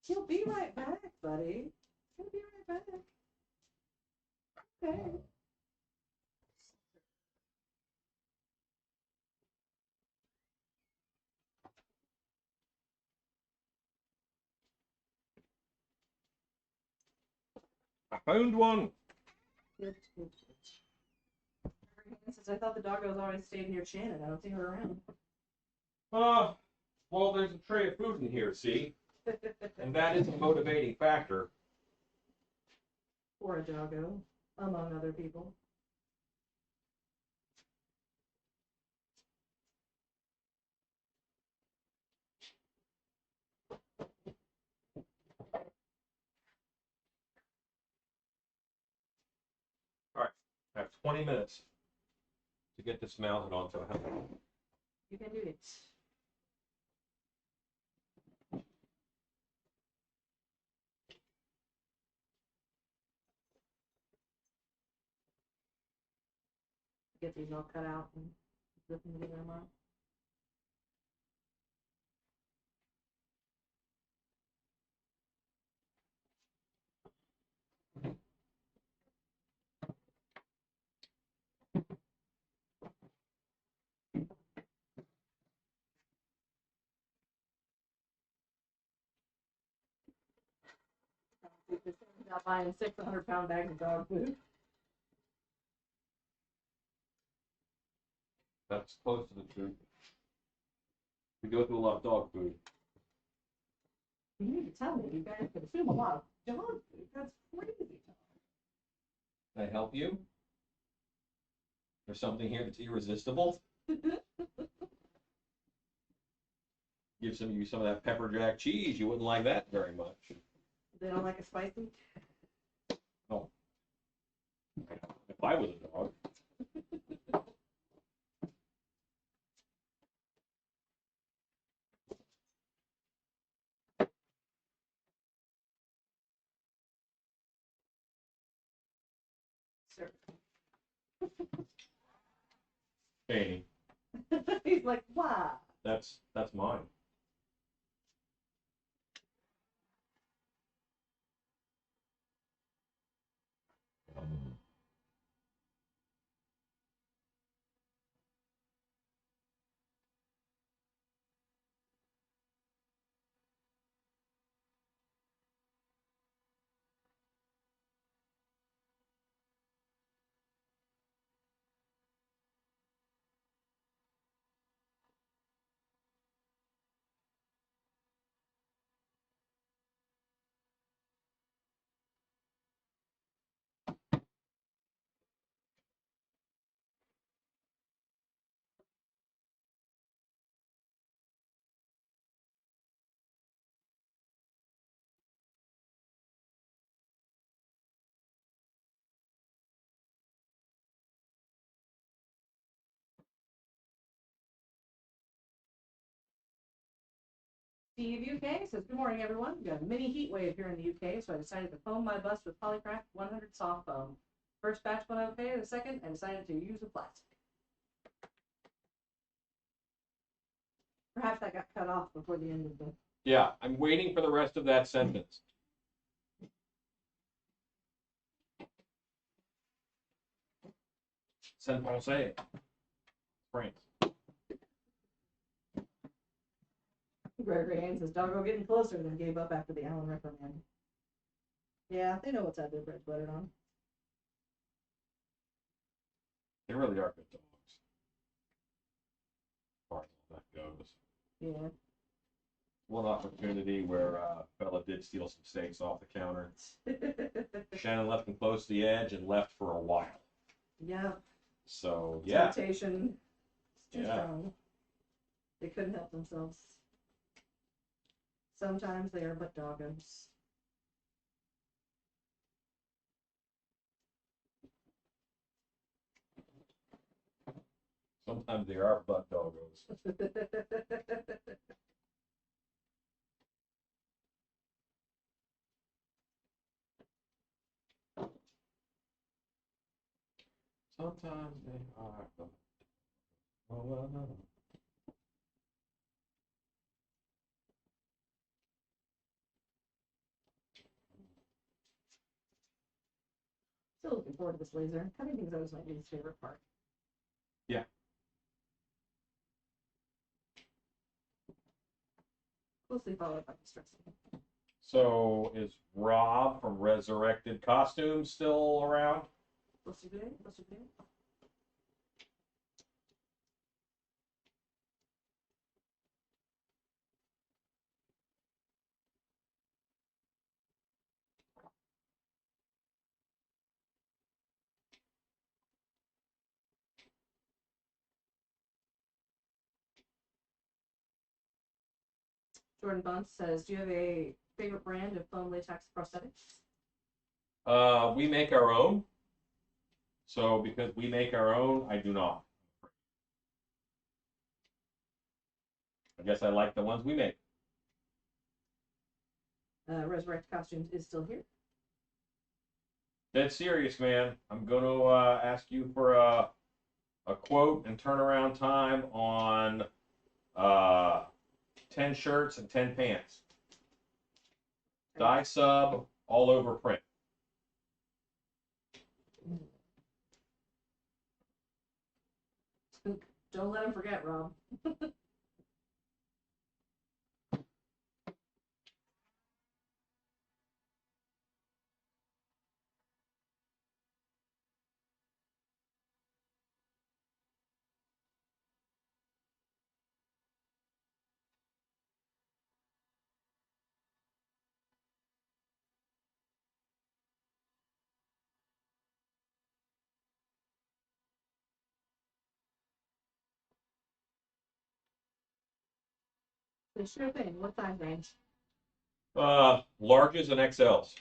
He'll be right back, buddy. He'll be right back. Okay. found one. Good, good, good. Since I thought the doggos always stayed near Shannon, I don't see her around. Well, there's a tray of food in here, see? And that is a motivating factor. Or a doggo, among other people. All right, I have 20 minutes to get this mounted onto a helmet. You can do it. Get these all cut out and zip them together tomorrow. Not buying 600-pound bags of dog food. That's close to the truth. We go through a lot of dog food. You need to tell me you guys consume a lot of dog food. That's crazy. Can I help you? There's something here that's irresistible. Give you some of that pepper jack cheese. You wouldn't like that very much. They don't like it spicy? No. If I was a dog. Sir. Fanny, He's like, wow. that's mine. Steve UK says, good morning, everyone. We got a mini heat wave here in the UK, so I decided to foam my bus with Polycraft 100 soft foam. First batch went okay, the second, I decided to use a plastic. Perhaps that got cut off before the end of the... Yeah, I'm waiting for the rest of that sentence. Saint Français. France. Gregory Haynes says, doggo getting closer, then gave up after the Alan reprimand. Yeah, they know what's had their bread buttered on. They really are good dogs. As far as all that goes. Yeah. One opportunity where fella did steal some steaks off the counter. Shannon left him close to the edge and left for a while. Yeah. So, yeah. Temptation is too Yeah. strong. They couldn't help themselves. Sometimes they are but doggos. Sometimes they are butt doggos. Sometimes they are butt doggos. Still looking forward to this laser. Cutting things always my least favorite part. Yeah. Closely followed by distressing. So is Rob from Resurrected Costumes still around? What's he doing? What's he doing? Jordan Bunce says, "Do you have a favorite brand of foam latex prosthetics?" We make our own. So because we make our own, I do not. I guess I like the ones we make. Resurrect Costumes is still here. Dead serious, man. I'm going to ask you for a quote and turnaround time on 10 shirts and 10 pants. Dye sub, all over print. Don't let him forget, Rob. Sure thing. What size range? Larges and XLs.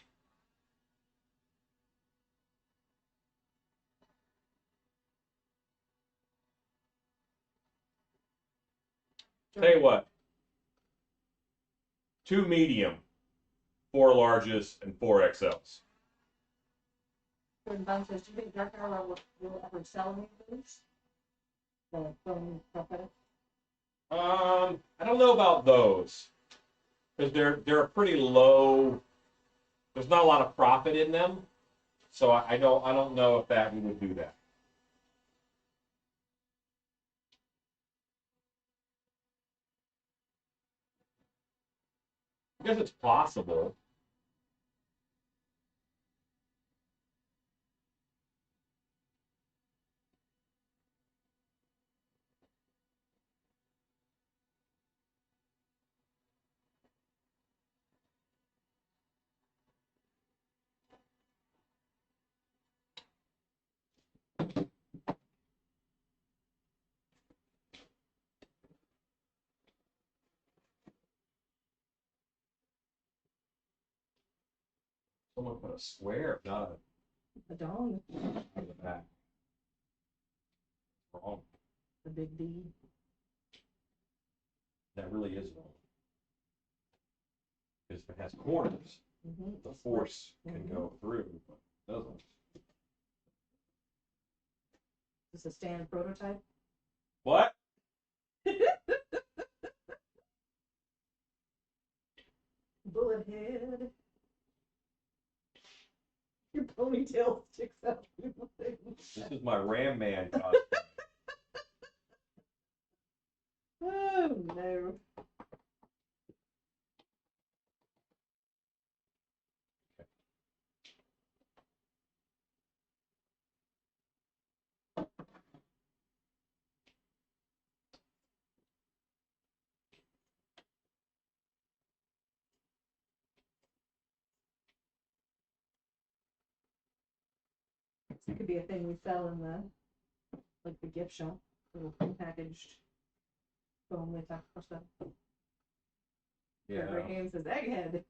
Tell you what, 2 medium, 4 larges, and 4 XLs. Jordan Bunce says, "Do you think Dark Arrow will ever sell any of those? The foam prosthetics?" I don't know about those because they're a pretty low. There's not a lot of profit in them, so I don't know if that we would do that. I guess it's possible. Someone put a square, not The dong, a back. Wrong. the big D. That really is wrong. Because if it has corners, Mm-hmm. the force can go through, but it doesn't. Is this a stand prototype? What? Bullet head. Your ponytail sticks out. This is my Ram Man costume. Oh no. This could be a thing we sell in the gift shop. Little packaged foam latex or stuff. Gregory Haynes says egghead.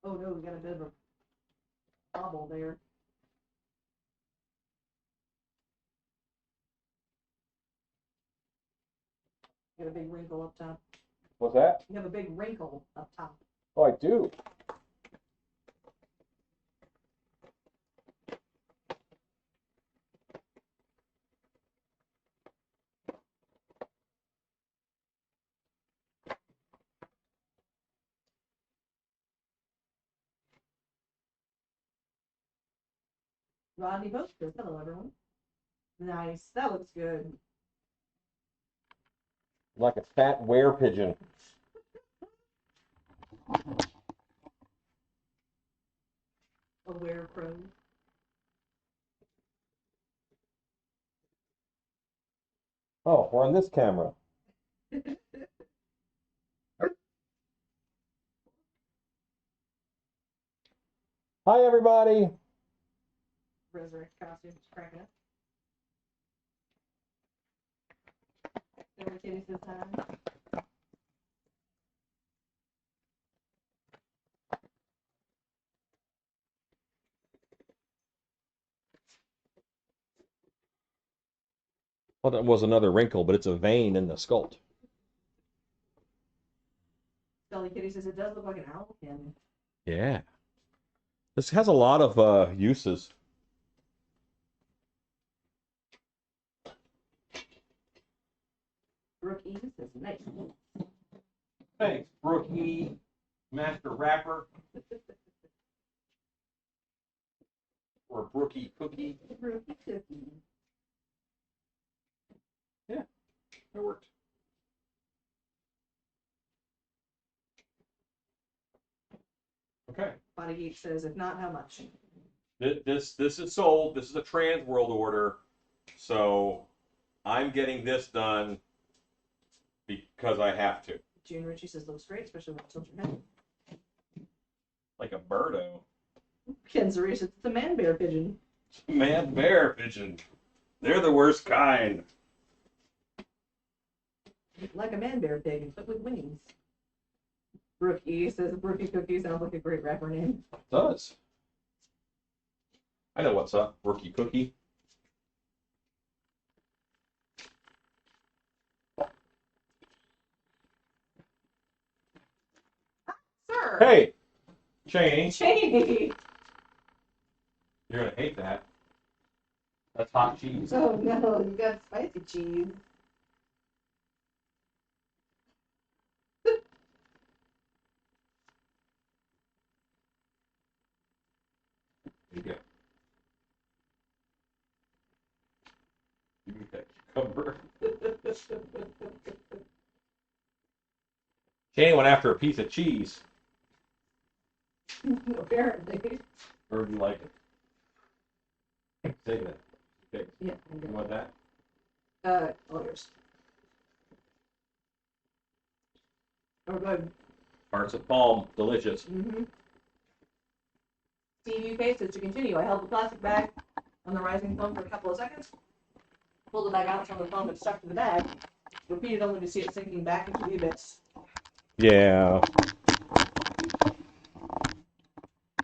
Oh no, we got a bit of a bobble there. Got a big wrinkle up top. What's that? You have a big wrinkle up top. Oh, I do. Rodney Boat says, hello, everyone. Nice. That looks good. Like a fat were pigeon. A were pro. Oh, we're on this camera. Hi, everybody. Resurrect costume. Just cracking up. Silver Kitty says hi. Well, that was another wrinkle, but it's a vein in the sculpt. Scully Kitty says it does look like an owl cannon. Yeah. This has a lot of uses. Brooke E says nice. Thanks, Brookie, Master Rapper. Or Brookie Cookie. Brookie Cookie. Yeah, that worked. Okay. Bodygate says, if not, how much? This is sold. This is a trans world order. So I'm getting this done because I have to. June Ritchie says, looks great, especially when it tilts your head. Like a birdo. Ken Zarish says, it's a man bear pigeon. Man bear pigeon. They're the worst kind. Like a man bear pig, but with wings. Brooke E says, Brookie Cookie sounds like a great rapper name. It does. I know what's up, Rookie Cookie. Sir! Hey, Cheney, Cheney! you're gonna hate that. That's hot cheese. Oh no, you got spicy cheese. There you go. You eat that cucumber. Cheney went after a piece of cheese. Apparently. Or do you like it? Take that. Okay. Yeah. You want that? All yours. Oh, good. Hearts of palm, delicious. Mm-hmm. Steve UK says, to continue, I held the plastic bag on the rising foam for a couple of seconds, pulled the bag out until the foam had stuck to the bag, repeated only to see it sinking back into the abyss. Yeah.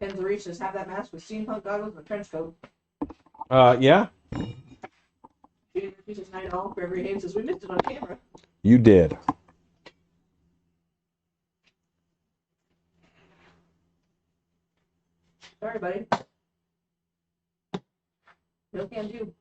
Ken Zarish says, have that mask with steampunk goggles and a trench coat. Yeah. Judy Murphy says, hi to all. Gregory Haynes says, we missed it on camera. You did. Sorry, buddy. No can do.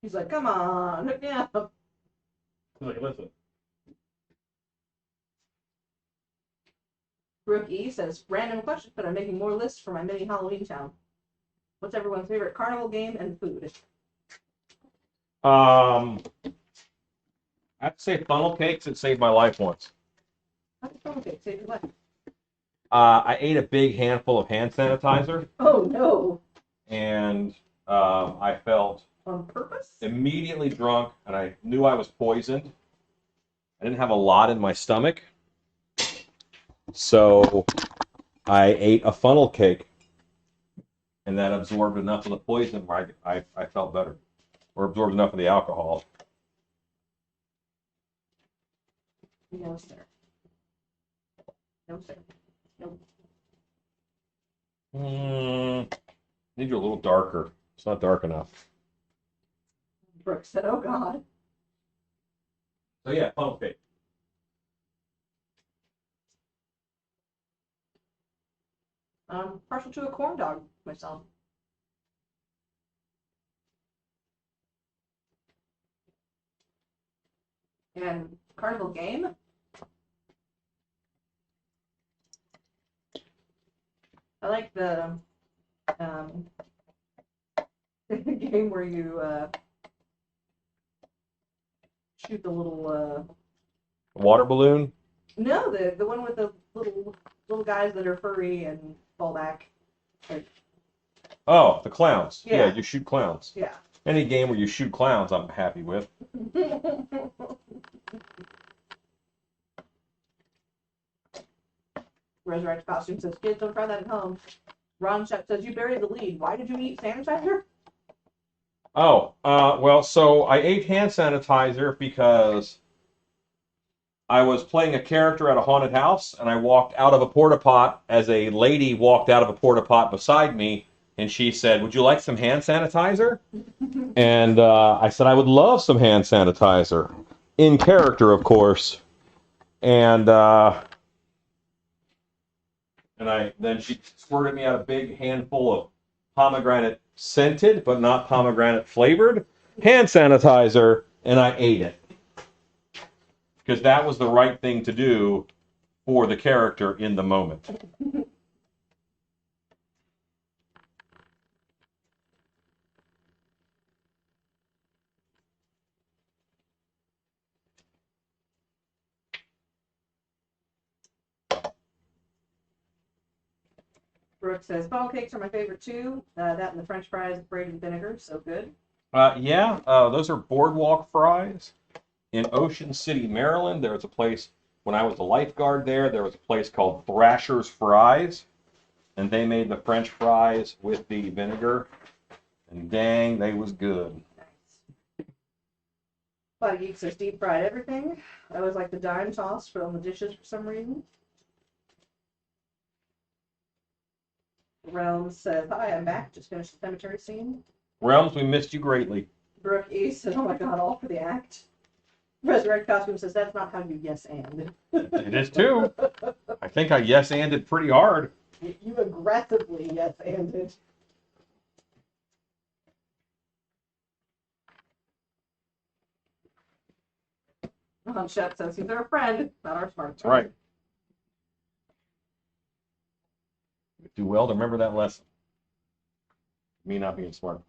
He's like, come on, hook me up. Like, listen. Brooke E says, random question, but I'm making more lists for my mini Halloween town. What's everyone's favorite carnival game and food? I have to say funnel cakes. It saved my life once. Okay, save your life. I ate a big handful of hand sanitizer, Oh no. and I felt On purpose? immediately drunk, and I knew I was poisoned. I didn't have a lot in my stomach, so I ate a funnel cake, and that absorbed enough of the poison where I felt better, or absorbed enough of the alcohol. No, sir. No, sir. Nope. Need you a little darker. It's not dark enough. Brooke said, oh god. So yeah, funnel cake. I'm partial to a corn dog myself. And Carnival game. I like the game where you shoot the little Water balloon? no, the one with the little guys that are furry and fall back. Like, Oh, the clowns. Yeah, Yeah. you shoot clowns. yeah. Any game where you shoot clowns, I'm happy with. Resurrect Costume says, kids, don't try that at home. Ron Shep says, you buried the lead. Why did you eat sanitizer? Oh, well, so I ate hand sanitizer because I was playing a character at a haunted house, and I walked out of a porta pot as a lady walked out of a porta pot beside me, and she said, "Would you like some hand sanitizer?" And I said, "I would love some hand sanitizer," in character, of course. And then she squirted me out a big handful of pomegranate scented, but not pomegranate flavored hand sanitizer, and I ate it because that was the right thing to do for the character in the moment. Brooke says, funnel cakes are my favorite too. That and the French fries braided in vinegar, so good. Yeah, those are boardwalk fries in Ocean City, Maryland. There was a place when I was a lifeguard there. There was a place called Thrasher's Fries, and they made the French fries with the vinegar, and dang, they was good. Nice. Body Geek says, deep fried everything. I always like the dime toss on the dishes for some reason. Realm says, hi, I'm back. Just finished the cemetery scene. Realms, we missed you greatly. Brooke E says, oh my god, all for the act. Resurrect Costume says, that's not how you yes and. It is too. I think I yes-anded pretty hard. You aggressively yes anded. Shep says he's our friend, not our smart That's right. Do well to remember that lesson. Me not being smart.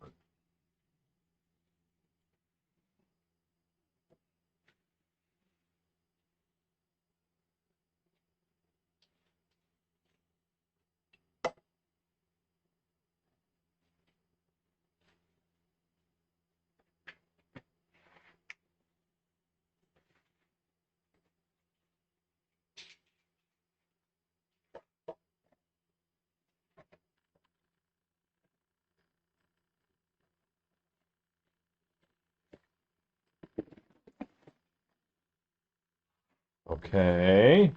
Okay.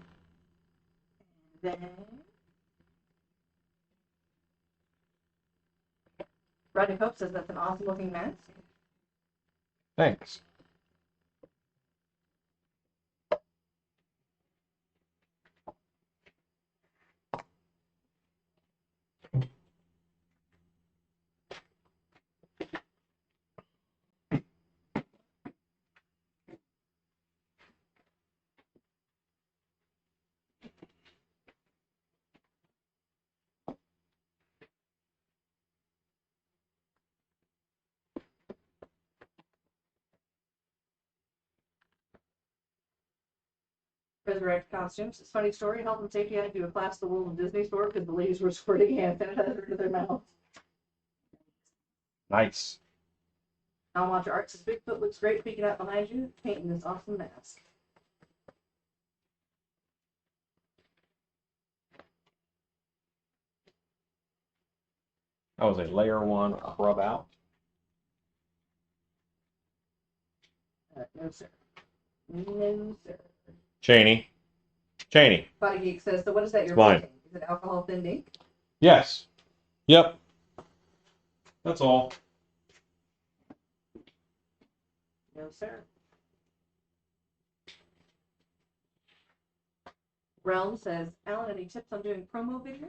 Then Rodney Pope says that's an awesome looking mask. Thanks. Resurrect Costumes. It's a funny story. Health and safety had to do a class at the World of Disney store because the ladies were squirting hand sanitizer into their mouths. Nice. I'll watch Art says Bigfoot looks great peeking out behind you, painting this awesome mask. That was a layer one rub out. No, sir. No, sir. Cheney. Cheney. Body Geek says, so what is that you're Fine. making? Is it alcohol thinned ink? Yes. Yep. That's all. No, sir. Realm says, Alan, any tips on doing promo video?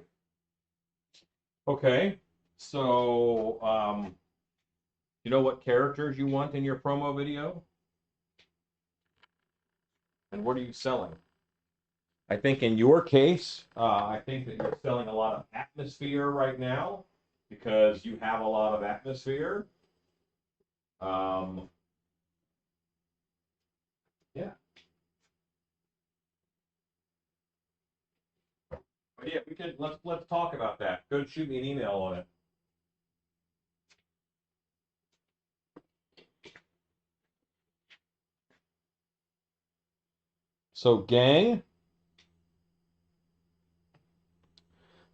Okay. So, you know what characters you want in your promo video? And what are you selling? I think in your case, I think that you're selling a lot of atmosphere right now because you have a lot of atmosphere. Yeah. But yeah, we can let's talk about that. Go shoot me an email on it. So, gang,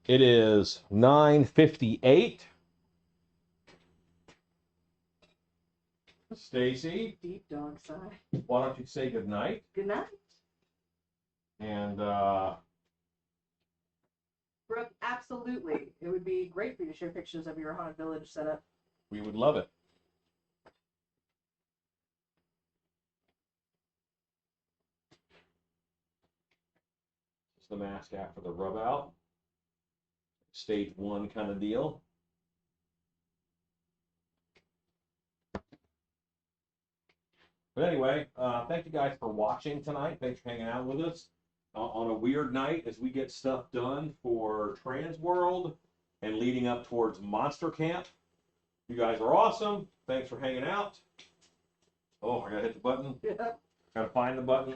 it is 9:58. Stacy, Deep dog sigh. why don't you say good night? Good night. And Brooke, absolutely. It would be great for you to share pictures of your haunted village setup. we would love it. It's the mask after the rub out. Stage 1 kind of deal. But anyway, thank you guys for watching tonight. Thanks for hanging out with us on a weird night as we get stuff done for Trans World and leading up towards Monster Camp. You guys are awesome. Thanks for hanging out. Oh, I gotta hit the button. Yeah. Gotta find the button.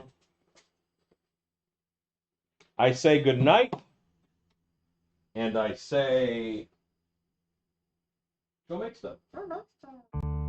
I say good night, and I say go make stuff. Oh, no.